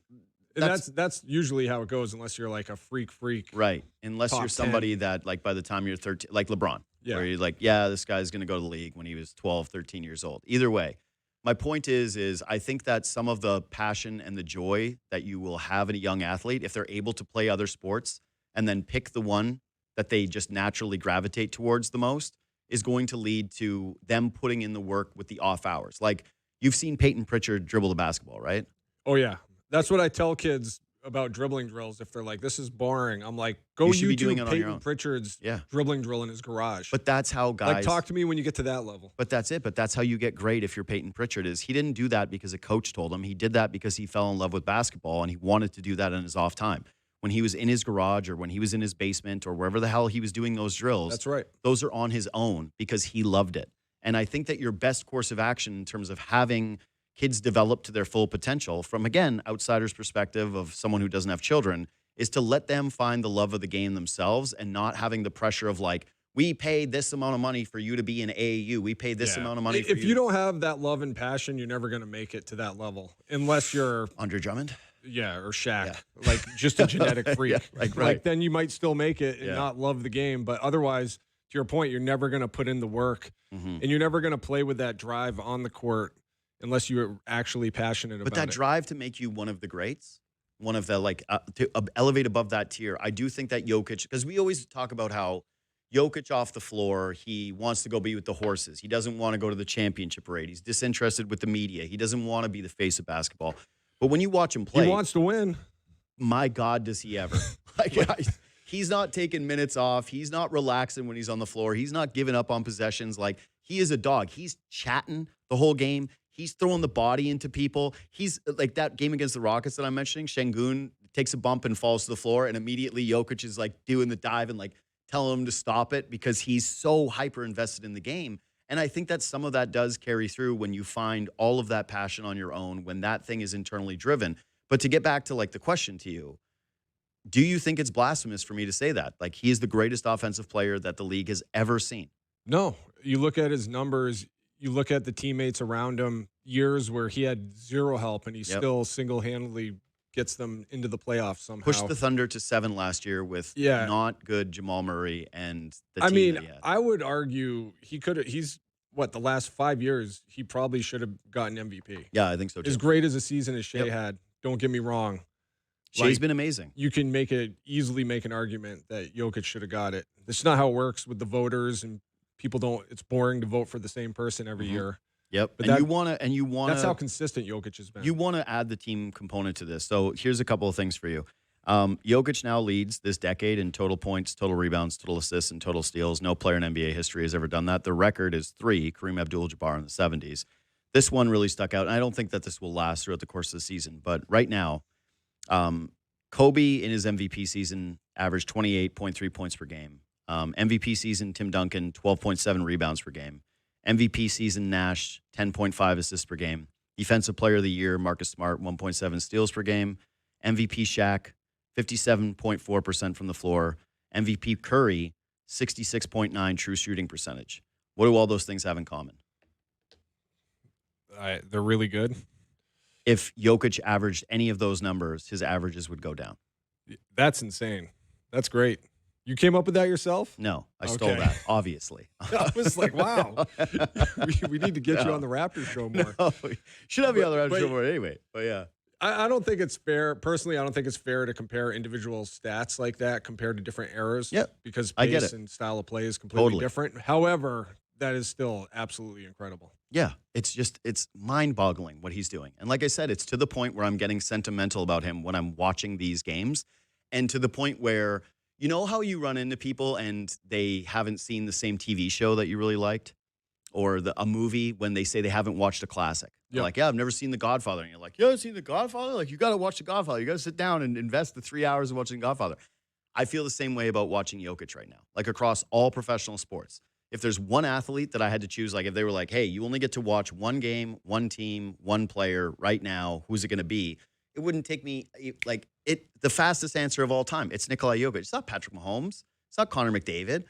C: that's usually how it goes, unless you're like a freak.
A: Right. Unless you're somebody
C: 10.
A: that like by the time you're 13, like LeBron,
C: yeah.
A: where you're like, yeah, this guy's going to go to the league when he was 12, 13 years old. Either way. My point is I think that some of the passion and the joy that you will have in a young athlete, if they're able to play other sports and then pick the one that they just naturally gravitate towards the most, is going to lead to them putting in the work with the off hours. Like, you've seen Peyton Pritchard dribble the basketball, right?
C: Oh, yeah. That's what I tell kids about dribbling drills. If they're like, this is boring, I'm like, go
A: You should be doing
C: YouTube
A: it on your
C: Peyton
A: own.
C: Pritchard's
A: Yeah.
C: dribbling drill in his garage.
A: But that's how guys
C: like, talk to me when you get to that level.
A: But that's it. But that's how you get great if you're Peyton Pritchard. Is he didn't do that because a coach told him. He did that because he fell in love with basketball and he wanted to do that in his off time. When he was in his garage or when he was in his basement or wherever the hell he was doing those drills.
C: That's right.
A: Those are on his own because he loved it. And I think that your best course of action in terms of having kids develop to their full potential from, again, outsider's perspective of someone who doesn't have children, is to let them find the love of the game themselves and not having the pressure of like, we paid this amount of money for you to be in AAU. We paid this amount of money for you.
C: If you don't have that love and passion, you're never going to make it to that level unless you're
A: Andre Drummond?
C: Yeah, or Shaq, like just a genetic freak.
A: Yeah, right.
C: Then you might still make it and not love the game. But otherwise, to your point, you're never going to put in the work and you're never going to play with that drive on the court unless you're actually passionate about it.
A: But that drive to make you one of the greats, one of the to elevate above that tier, I do think that Jokic, because we always talk about how Jokic off the floor, he wants to go be with the horses. He doesn't want to go to the championship parade. He's disinterested with the media. He doesn't want to be the face of basketball. But when you watch him play,
C: he wants to win.
A: My God, does he ever? He's not taking minutes off. He's not relaxing when he's on the floor. He's not giving up on possessions. Like, he is a dog. He's chatting the whole game. He's throwing the body into people. He's like that game against the Rockets that I'm mentioning. Şengün takes a bump and falls to the floor, and immediately Jokic is like doing the dive and like telling him to stop it because he's so hyper invested in the game. And I think that some of that does carry through when you find all of that passion on your own, when that thing is internally driven. But to get back to like the question to you, do you think it's blasphemous for me to say that? Like, he is the greatest offensive player that the league has ever seen.
C: No, you look at his numbers, you look at the teammates around him, years where he had zero help and he still single-handedly gets them into the playoffs somehow.
A: Pushed the Thunder to 7 last year with not good Jamal Murray and the team that he had.
C: I would argue he's the last 5 years, he probably should have gotten MVP.
A: Yeah, I think so too.
C: As great as a season as Shea had, don't get me wrong.
A: Shea's been amazing.
C: You can easily make an argument that Jokic should have got it. This is not how it works with the voters, and people don't. It's boring to vote for the same person every year.
A: Yep, but you want to.
C: That's how consistent Jokic has been.
A: You want to add the team component to this. So here's a couple of things for you. Jokic now leads this decade in total points, total rebounds, total assists, and total steals. No player in NBA history has ever done that. The record is 3, Kareem Abdul-Jabbar in the 70s. This one really stuck out, and I don't think that this will last throughout the course of the season. But right now, Kobe in his MVP season averaged 28.3 points per game. MVP season, Tim Duncan, 12.7 rebounds per game. MVP season, Nash, 10.5 assists per game. Defensive Player of the Year, Marcus Smart, 1.7 steals per game. MVP Shaq, 57.4% from the floor. MVP Curry, 66.9 true shooting percentage. What do all those things have in common?
C: They're really good.
A: If Jokic averaged any of those numbers, his averages would go down.
C: That's insane. That's great. You came up with that yourself?
A: No, I stole that, obviously.
C: I was like, wow. we need to get you on the Raptors show more.
A: No, should have you on the Raptors show more anyway. But yeah.
C: I don't think it's fair. Personally, I don't think it's fair to compare individual stats like that compared to different eras.
A: Yeah,
C: because
A: I get
C: pace
A: it.
C: and style of play is completely different. However, that is still absolutely incredible.
A: Yeah, it's mind-boggling what he's doing. And like I said, it's to the point where I'm getting sentimental about him when I'm watching these games, and to the point where, you know how you run into people and they haven't seen the same TV show that you really liked, or a movie when they say they haven't watched a classic. They're like, yeah, I've never seen The Godfather. And you're like, you haven't seen The Godfather? Like, you got to watch The Godfather. You got to sit down and invest the 3 hours of watching Godfather. I feel the same way about watching Jokic right now, like across all professional sports. If there's one athlete that I had to choose, like if they were like, hey, you only get to watch one game, one team, one player right now, who's it going to be? It wouldn't take me the fastest answer of all time. It's Nikola Jokic. It's not Patrick Mahomes. It's not Connor McDavid.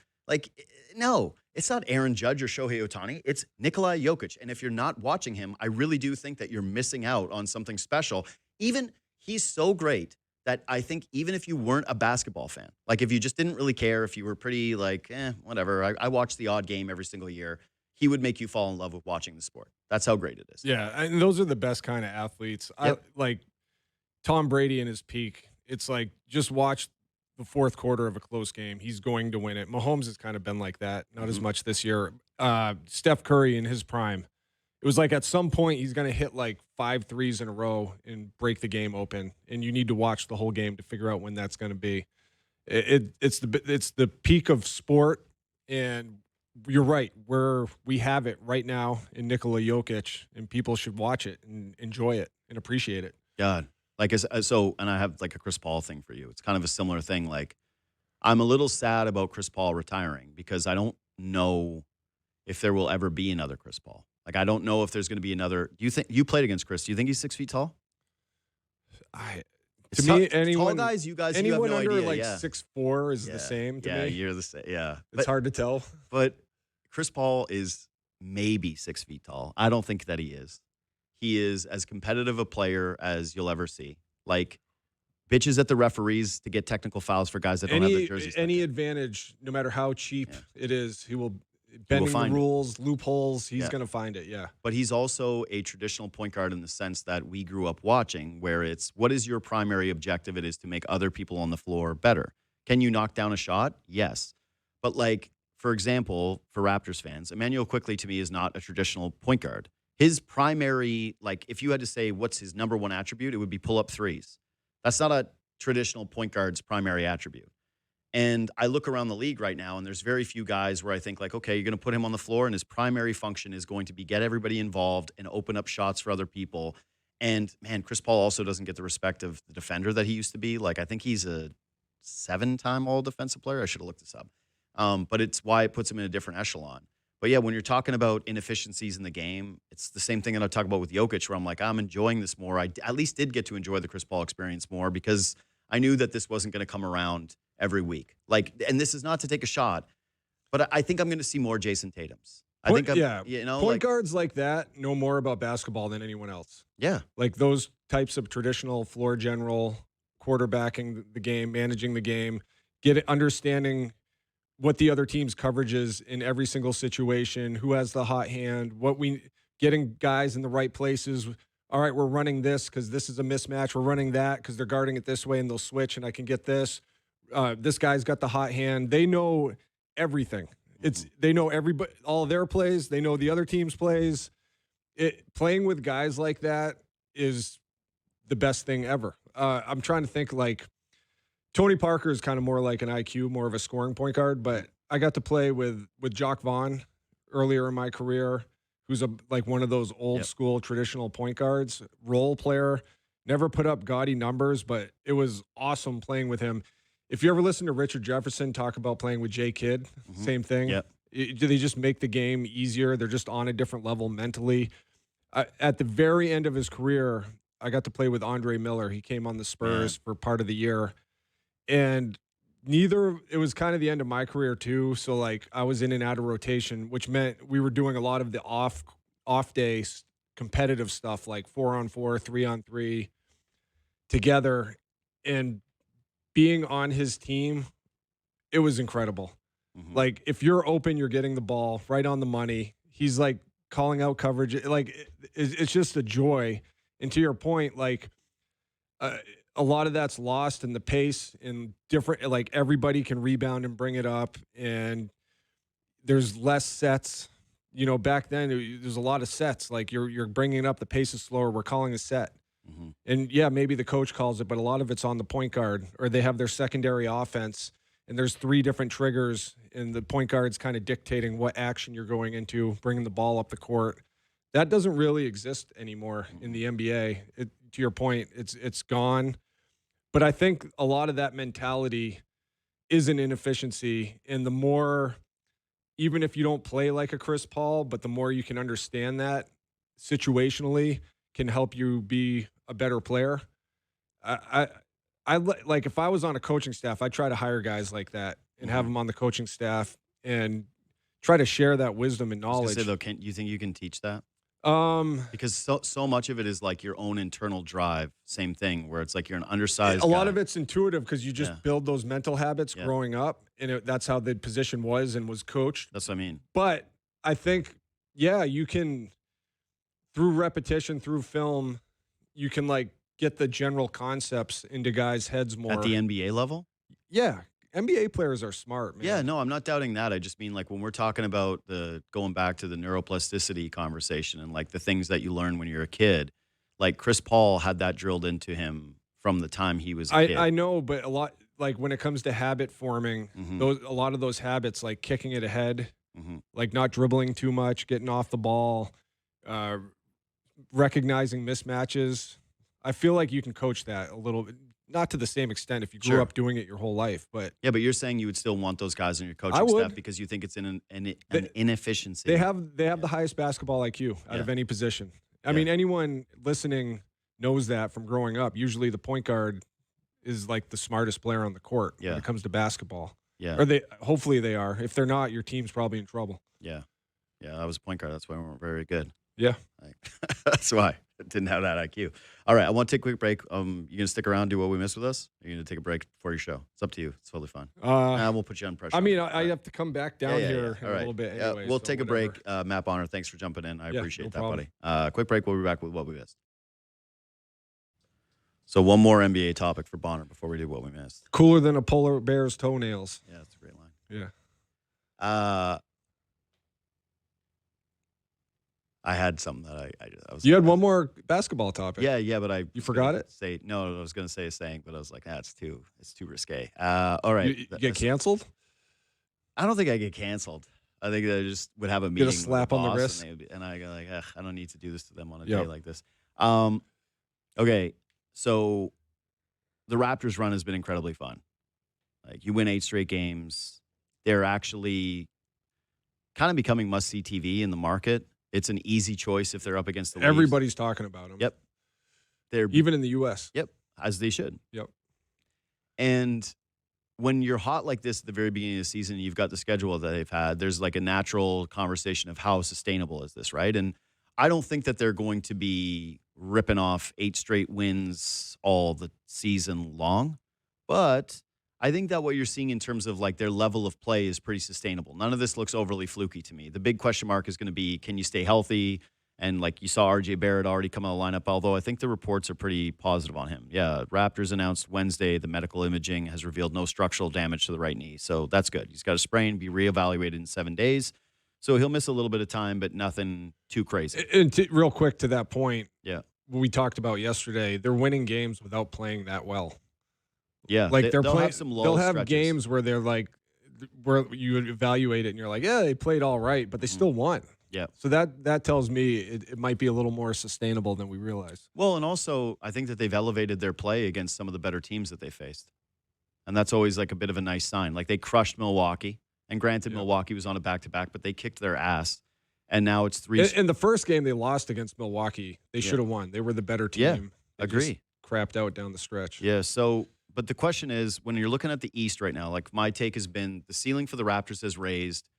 A: No, it's not Aaron Judge or Shohei Ohtani. It's Nikola Jokic. And if you're not watching him, I really do think that you're missing out on something special. He's so great that I think even if you weren't a basketball fan, like if you just didn't really care, if you were pretty whatever, I watch the odd game every single year, he would make you fall in love with watching the sport. That's how great it is.
C: Yeah, and those are the best kind of athletes.
A: Yep.
C: I like Tom Brady in his peak. It's like just watch the fourth quarter of a close game. He's going to win it. Mahomes has kind of been like that, not as much this year. Steph Curry in his prime. It was like at some point he's going to hit like 5 threes in a row and break the game open, and you need to watch the whole game to figure out when that's going to be. It's the peak of sport, and you're right. We have it right now in Nikola Jokic, and people should watch it and enjoy it and appreciate it.
A: God, like and I have like a Chris Paul thing for you. It's kind of a similar thing. Like, I'm a little sad about Chris Paul retiring because I don't know if there will ever be another Chris Paul. Like, I don't know if there's going to be another. Do you think you played against Chris? Do you think he's 6 feet tall?
C: To me,
A: tall guys, you have
C: anyone
A: no
C: under
A: idea.
C: like
A: Yeah.
C: 6'4" is the same to me.
A: Yeah, you're the same. Yeah,
C: It's hard to tell.
A: But Chris Paul is maybe 6 feet tall. I don't think that he is. He is as competitive a player as you'll ever see. Like, bitches at the referees to get technical fouls for guys that don't have their jerseys.
C: Any advantage, no matter how cheap it is, he will bending the
A: find
C: rules, loopholes. He's going to find it. Yeah.
A: But he's also a traditional point guard in the sense that we grew up watching, where it's what is your primary objective? It is to make other people on the floor better. Can you knock down a shot? Yes. But like, for example, for Raptors fans, Emmanuel Quickley to me is not a traditional point guard. His primary, like, if you had to say what's his number one attribute, it would be pull up threes. That's not a traditional point guard's primary attribute. And I look around the league right now, and there's very few guys where I think, like, okay, you're going to put him on the floor, and his primary function is going to be get everybody involved and open up shots for other people. And, man, Chris Paul also doesn't get the respect of the defender that he used to be. Like, I think he's a 7-time all-defensive player. I should have looked this up. But it's why it puts him in a different echelon. But, yeah, when you're talking about inefficiencies in the game, it's the same thing that I talk about with Jokic, where I'm like, I'm enjoying this more. I at least did get to enjoy the Chris Paul experience more because I knew that this wasn't going to come around every week. Like, and this is not to take a shot, but I think I'm going to see more Jason Tatums. Point
C: guards like that know more about basketball than anyone else.
A: Yeah.
C: Like those types of traditional floor general, quarterbacking the game, managing the game, understanding what the other team's coverage is in every single situation, who has the hot hand, getting guys in the right places. All right, we're running this because this is a mismatch. We're running that because they're guarding it this way and they'll switch and I can get this. This guy's got the hot hand. They know everything. They know everybody, all their plays. They know the other team's plays. Playing with guys like that is the best thing ever. I'm trying to think, like, Tony Parker is kind of more like an IQ, more of a scoring point guard, but I got to play with Jacques Vaughn earlier in my career, who's like one of those old school traditional point guards, role player, never put up gaudy numbers, but it was awesome playing with him. If you ever listen to Richard Jefferson talk about playing with Jay Kidd, same thing.
A: Yep.
C: Do they just make the game easier? They're just on a different level mentally. At the very end of his career, I got to play with Andre Miller. He came on the Spurs for part of the year. And it was kind of the end of my career too. So like I was in and out of rotation, which meant we were doing a lot of the off day competitive stuff, like 4-on-4, 3-on-3 together. And being on his team, it was incredible. Mm-hmm. Like if you're open, you're getting the ball right on the money. He's like calling out coverage. Like it's just a joy. And to your point, like a lot of that's lost in the pace and different, like everybody can rebound and bring it up. And there's less sets. You know, back then there's a lot of sets. Like you're bringing it up. The pace is slower. We're calling a set. Mm-hmm. And yeah, maybe the coach calls it, but a lot of it's on the point guard, or they have their secondary offense and there's 3 different triggers and the point guard's kind of dictating what action you're going into, bringing the ball up the court. That doesn't really exist anymore in the NBA. To your point, it's gone. But I think a lot of that mentality is an inefficiency. And the more, even if you don't play like a Chris Paul, but the more you can understand that situationally can help you be a better player. I like if I was on a coaching staff, I'd try to hire guys like that and have them on the coaching staff and try to share that wisdom and knowledge.
A: I was gonna say, though, you think you can teach that? Because so much of it is like your own internal drive. Same thing where it's like you're an undersized
C: guy. A lot
A: guy.
C: of it's intuitive because you just build those mental habits growing up, and that's how the position was and was coached.
A: That's what I mean.
C: But I think yeah, you can through repetition, through film, you can like get the general concepts into guys' heads more.
A: At the NBA level?
C: Yeah, NBA players are smart, man.
A: Yeah, no, I'm not doubting that. I just mean like when we're talking about the going back to the neuroplasticity conversation and like the things that you learn when you're a kid, like Chris Paul had that drilled into him from the time he was a kid.
C: I know, but a lot like when it comes to habit forming, a lot of those habits, like kicking it ahead, like not dribbling too much, getting off the ball, recognizing mismatches. I feel like you can coach that a little bit, not to the same extent if you grew up doing it your whole life, but
A: yeah, but you're saying you would still want those guys on your coaching staff because you think it's an inefficiency.
C: They have the highest basketball IQ out of any position. I mean, anyone listening knows that from growing up. Usually the point guard is like the smartest player on the court when it comes to basketball.
A: Yeah.
C: Or hopefully they are. If they're not, your team's probably in trouble.
A: Yeah. Yeah, I was a point guard. That's why we weren't very good.
C: Yeah.
A: That's why I didn't have that IQ. All right, I want to take a quick break. You going to stick around, do what we missed with us? Or are you going to take a break for your show? It's up to you. It's totally fine. We'll put you on pressure.
C: I mean, I have to come back down here in a little bit anyway.
A: We'll take a break. Matt Bonner, thanks for jumping in. I appreciate that, buddy. Quick break. We'll be back with what we missed. So one more NBA topic for Bonner before we do what we missed.
C: Cooler than a polar bear's toenails.
A: Yeah, that's a great line.
C: Yeah.
A: I had something that I was.
C: You had one more basketball topic.
A: Yeah, but you
C: forgot it.
A: No, I was going to say a saying, but I was like, it's too risque. All right,
C: you get canceled.
A: I don't think I get canceled. I think that I just would have a meeting.
C: Get a slap on the wrist,
A: and I go like, I don't need to do this to them on a day like this. Okay, so the Raptors run has been incredibly fun. Like you win 8 straight games. They're actually kind of becoming must-see TV in the market. It's an easy choice if they're up against the Leafs.
C: Everybody's talking about them.
A: Yep. They're
C: even in the U.S.
A: Yep, as they should.
C: Yep.
A: And when you're hot like this at the very beginning of the season, you've got the schedule that they've had, there's like a natural conversation of how sustainable is this, right? And I don't think that they're going to be ripping off 8 straight wins all the season long, but I think that what you're seeing in terms of like their level of play is pretty sustainable. None of this looks overly fluky to me. The big question mark is going to be, can you stay healthy? And like you saw RJ Barrett already come out of the lineup, although I think the reports are pretty positive on him. Yeah, Raptors announced Wednesday the medical imaging has revealed no structural damage to the right knee. So that's good. He's got a sprain, be reevaluated in 7 days. So he'll miss a little bit of time, but nothing too crazy.
C: And real quick to that point,
A: yeah,
C: what we talked about yesterday, they're winning games without playing that well.
A: Yeah,
C: like they'll
A: have some low
C: they'll have
A: stretches.
C: Games where they're like, where you evaluate it and you're like, yeah, they played all right, but they still won.
A: Yeah.
C: So that tells me it might be a little more sustainable than we realize.
A: Well, and also I think that they've elevated their play against some of the better teams that they faced, and that's always like a bit of a nice sign. Like they crushed Milwaukee, and granted, Milwaukee was on a back-to-back, but they kicked their ass, and now it's 3.
C: In the first game they lost against Milwaukee, they should have won. They were the better team.
A: Yeah,
C: they
A: agree.
C: Crapped out down the stretch.
A: Yeah. So. But the question is, when you're looking at the East right now, like my take has been the ceiling for the Raptors has raised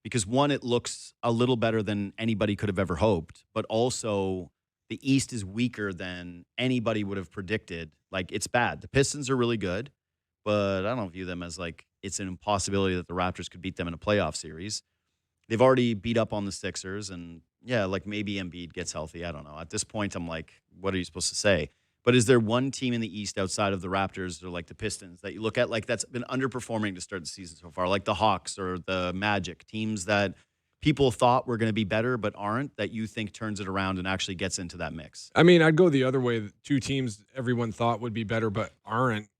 A: because, one, it looks a little better than anybody could have ever hoped, but also the East is weaker than anybody would have predicted. Like, it's bad. The Pistons are really good, but I don't view them as like it's an impossibility that the Raptors could beat them in a playoff series. They've already beat up on the Sixers, and, yeah, like maybe Embiid gets healthy. I don't know. At this point, I'm like, what are you supposed to say? But is there one team in the East outside of the Raptors or like the Pistons that you look at like that's been underperforming to start the season so far, like the Hawks or the Magic, teams that people thought were going to be better but aren't, that you think turns it around and actually gets into that mix?
C: I mean, I'd go the other way. 2 teams everyone thought would be better but aren't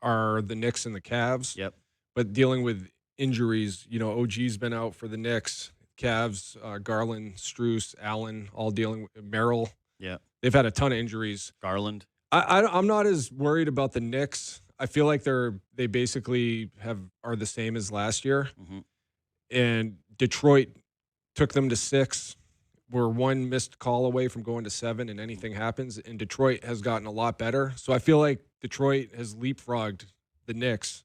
C: are the Knicks and the Cavs.
A: Yep.
C: But dealing with injuries, OG's been out for the Knicks, Cavs, Garland, Strus, Allen, all dealing with Merrill.
A: Yeah.
C: They've had a ton of injuries.
A: Garland.
C: I'm not as worried about the Knicks. I feel like they basically are the same as last year.
A: Mm-hmm.
C: And Detroit took them to 6. We're 1 missed call away from going to 7, and anything happens. And Detroit has gotten a lot better. So I feel like Detroit has leapfrogged the Knicks.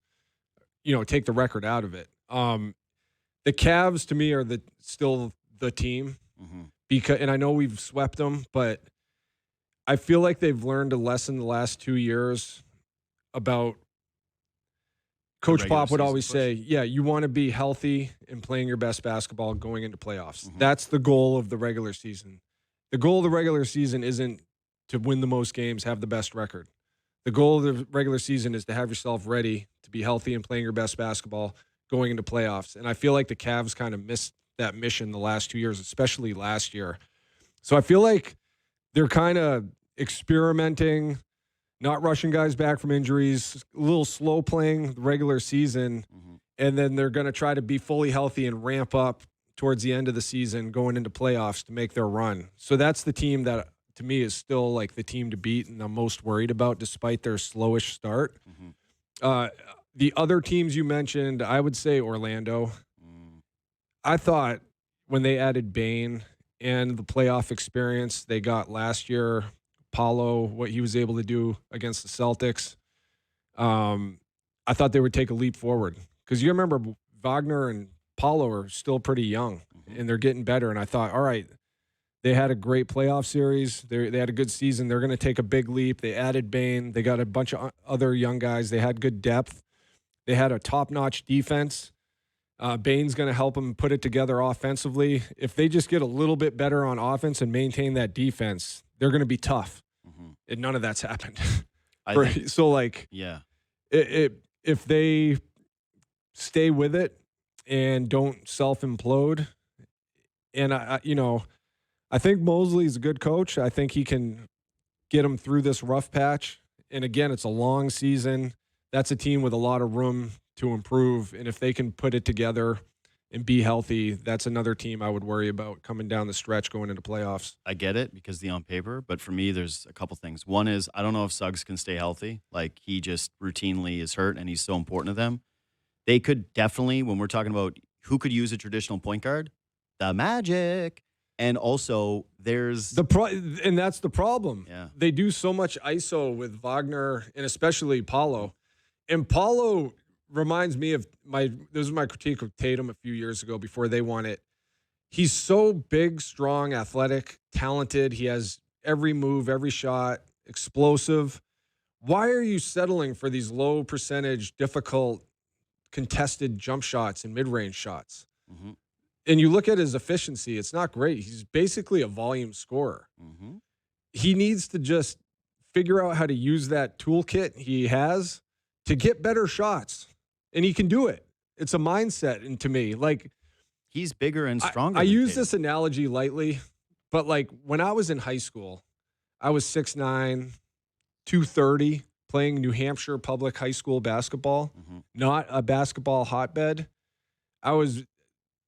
C: Take the record out of it. The Cavs to me are still the team and I know we've swept them, but I feel like they've learned a lesson the last 2 years about Coach
A: regular
C: Pop would
A: season
C: always
A: push.
C: say, yeah, you want to be healthy and playing your best basketball going into playoffs.
A: Mhm.
C: That's the goal of the regular season. The goal of the regular season isn't to win the most games, have the best record. The goal of the regular season is to have yourself ready to be healthy and playing your best basketball going into playoffs. And I feel like the Cavs kind of missed that mission the last 2 years, especially last year. So I feel like they're kind of experimenting, not rushing guys back from injuries, a little slow playing the regular season,
A: Mhm.
C: and then they're going to try to be fully healthy and ramp up towards the end of the season going into playoffs to make their run. So that's the team that, to me, is still like the team to beat and I'm most worried about despite their slowish start.
A: Mhm.
C: The other teams you mentioned, I would say Orlando.
A: Mm.
C: I thought when they added Bane and the playoff experience they got last year, Paulo, what he was able to do against the Celtics, I thought they would take a leap forward. Because you remember Wagner and Paulo are still pretty young,
A: Mhm.
C: and they're getting better. And I thought, all right, they had a great playoff series. They had a good season. They're going to take a big leap. They added Bane. They got a bunch of other young guys. They had good depth. They had a top-notch defense. Bane's going to help them put it together offensively. If they just get a little bit better on offense and maintain that defense, they're going to be tough.
A: Mhm.
C: And none of that's happened.
A: I think,
C: So, like,
A: yeah.
C: if they stay with it and don't self-implode, and I think Mosley's a good coach. I think he can get them through this rough patch. And again, it's a long season. That's a team with a lot of room to improve. And if they can put it together and be healthy, that's another team I would worry about coming down the stretch going into playoffs.
A: I get it because the on paper, but for me, there's a couple things. One is I don't know if Suggs can stay healthy. Like he just routinely is hurt, and he's so important to them. They could definitely, when we're talking about who could use a traditional point guard, the Magic, and also there's
C: And that's the problem.
A: Yeah.
C: They do so much ISO with Wagner and especially Paulo. And Paulo reminds me of this was my critique of Tatum a few years ago before they won it. He's so big, strong, athletic, talented. He has every move, every shot, explosive. Why are you settling for these low percentage, difficult, contested jump shots and mid-range shots?
A: Mhm.
C: And you look at his efficiency, it's not great. He's basically a volume scorer.
A: Mhm.
C: He needs to just figure out how to use that toolkit he has to get better shots. And he can do it. It's a mindset. And to me, like,
A: He's bigger and stronger.
C: I
A: than
C: use
A: Tatum.
C: this analogy lightly, but like when I was in high school, I was 6'9", 230, playing New Hampshire public high school basketball,
A: Mhm.
C: not a basketball hotbed. I was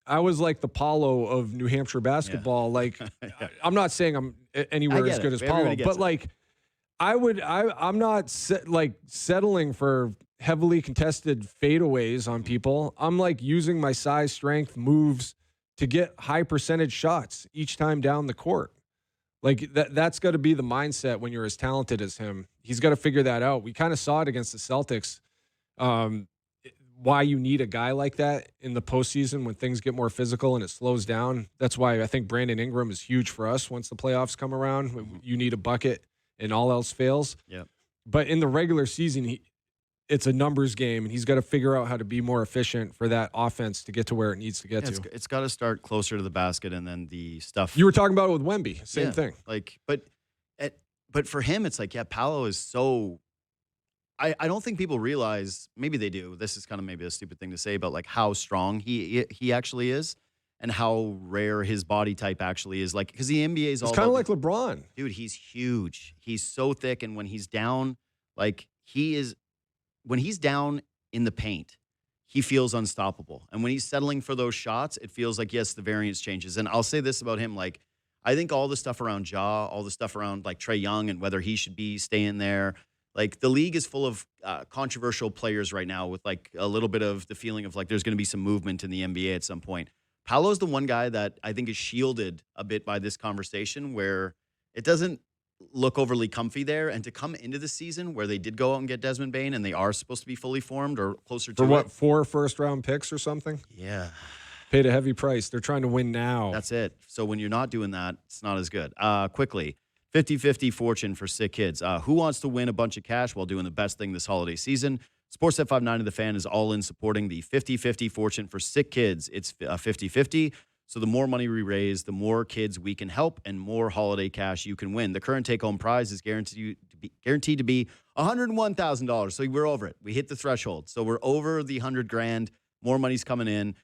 C: like the Paulo of New Hampshire basketball. Like,
A: Yeah.
C: I'm not saying I'm anywhere
A: I
C: as
A: get
C: good
A: it.
C: as
A: Everybody
C: Paulo,
A: gets
C: but
A: it.
C: like, I'm not settling for heavily contested fadeaways on people. I'm like using my size, strength, moves to get high percentage shots each time down the court. Like that's got to be the mindset when you're as talented as him. He's got to figure that out. We kind of saw it against the Celtics. Why you need a guy like that in the postseason when things get more physical and it slows down. That's why I think Brandon Ingram is huge for us once the playoffs come around. You need a bucket and all else fails.
A: Yep.
C: But in the regular season, it's a numbers game, and he's got to figure out how to be more efficient for that offense to get to where it needs to get to.
A: It's got to start closer to the basket, and then the stuff.
C: You were talking about it with Wemby, same thing.
A: Like, but for him, it's like, yeah, Paolo is so. I don't think people realize. Maybe they do. This is kind of maybe a stupid thing to say, but like how strong he actually is, and how rare his body type actually is. Like, because the NBA is all
C: It's kind of
A: about
C: like LeBron.
A: dude, he's huge. He's so thick, and when he's down, like when he's down in the paint, he feels unstoppable. And when he's settling for those shots, it feels like, yes, the variance changes. And I'll say this about him, like, I think all the stuff around Ja, all the stuff around like Trae Young and whether he should be staying there, like the league is full of controversial players right now with like a little bit of the feeling of like there's going to be some movement in the NBA at some point. Paolo's the one guy that I think is shielded a bit by this conversation where it doesn't look overly comfy there. And to come into the season where they did go out and get Desmond Bane and they are supposed to be fully formed or closer to
C: For what,
A: it.
C: 4 first-round picks or something?
A: Yeah.
C: Paid a heavy price. They're trying to win now.
A: That's it. So when you're not doing that, it's not as good. Quickly, 50-50 fortune for sick kids. Who wants to win a bunch of cash while doing the best thing this holiday season? Sportsnet 590 The Fan is all in supporting the 50-50 fortune for sick kids. It's 50-50. So the more money we raise, the more kids we can help and more holiday cash you can win. The current take-home prize is guaranteed to be $101,000. So we're over it. We hit the threshold. So we're over the $100,000. More money's coming in.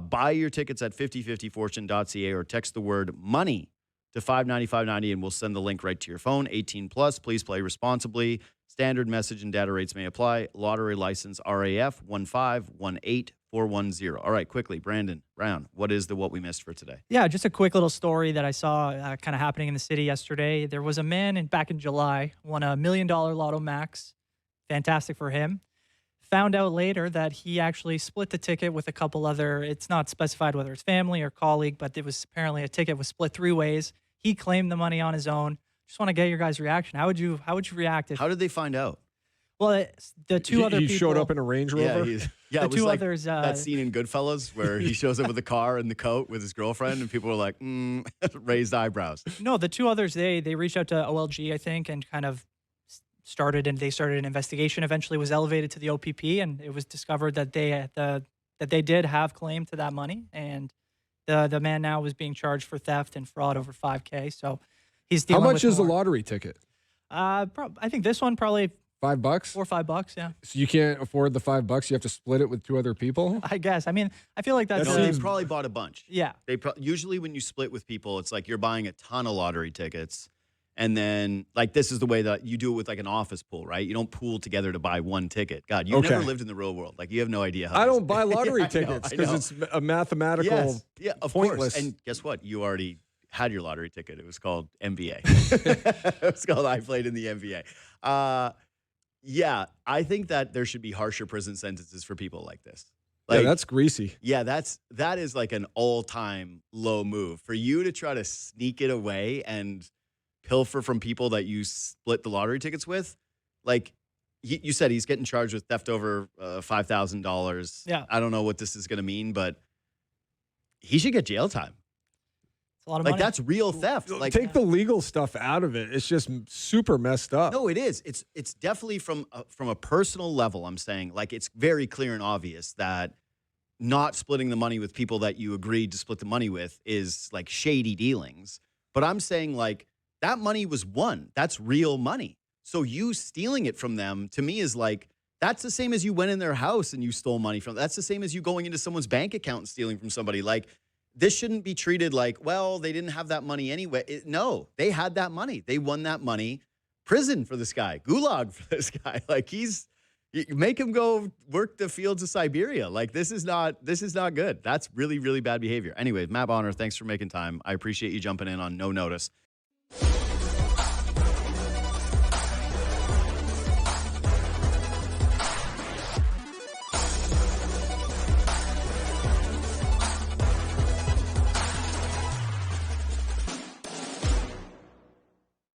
A: Buy your tickets at 5050fortune.ca or text the word money to 590-590 and we'll send the link right to your phone. 18 plus. Please play responsibly. Standard message and data rates may apply. Lottery license RAF 1518410. All right, quickly, Brandon Brown, what we missed for today?
D: Yeah, just a quick little story that I saw kind of happening in the city yesterday. There was a man back in July, won $1 million Lotto Max. Fantastic for him. Found out later that he actually split the ticket with a couple other, it's not specified whether it's family or colleague, but it was apparently a ticket was split 3 ways. He claimed the money on his own. Just want to get your guys' reaction. How would you react if?
A: How did they find out?
D: Well, the two other
C: he
D: people
C: showed up in a Range Rover.
A: Yeah,
D: the
A: it was
D: two
A: like
D: others.
A: that scene in Goodfellas where he shows up with the car and the coat with his girlfriend, and people were like, raised eyebrows.
D: No, the two others they reached out to OLG, I think, and kind of started an investigation. Eventually, was elevated to the OPP, and it was discovered that they did have claim to that money, and the man now was being charged for theft and fraud over $5,000. So he's dealing.
C: How much
D: with
C: is
D: more.
C: a lottery ticket?
D: I think this one probably
C: $5?
D: $4 or $5. Yeah,
C: So you can't afford the $5. You have to split it with 2 other people.
D: I guess. I mean, I feel like that's.
A: No, they probably bought a bunch.
D: Yeah.
A: Usually when you split with people, it's like you're buying a ton of lottery tickets. And then, like, this is the way that you do it with, like, an office pool, right? You don't pool together to buy one ticket. God, you've never lived in the real world. Like, you have no idea how
C: I don't buy lottery tickets because it's a mathematical pointless.
A: And guess what? You already had your lottery ticket. It was called NBA. It was called I played in the NBA. Yeah, I think that there should be harsher prison sentences for people like this. Like,
C: yeah, that's greasy.
A: Yeah, that is like an all-time low move. For you to try to sneak it away and pilfer from people that you split the lottery tickets with, like you said, he's getting charged with theft over $5,000.
D: Yeah.
A: I don't know what this is going to mean, but he should get jail time.
D: It's a lot of
A: Like,
D: money.
A: that's real theft. Like,
C: Take the legal stuff out of it. It's just super messed up.
A: no, it is. It's definitely from a personal level. I'm saying, like, it's very clear and obvious that not splitting the money with people that you agreed to split the money with is like shady dealings. But I'm saying, like, that money was won. That's real money. So you stealing it from them, to me, is like, that's the same as you went in their house and you stole money from them. That's the same as you going into someone's bank account and stealing from somebody. Like, this shouldn't be treated like, well, they didn't have that money anyway. No, they had that money. They won that money. Prison for this guy. Gulag for this guy. Like, make him go work the fields of Siberia. Like, this is not good. That's really, really bad behavior. Anyway, Matt Bonner, thanks for making time. I appreciate you jumping in on no notice.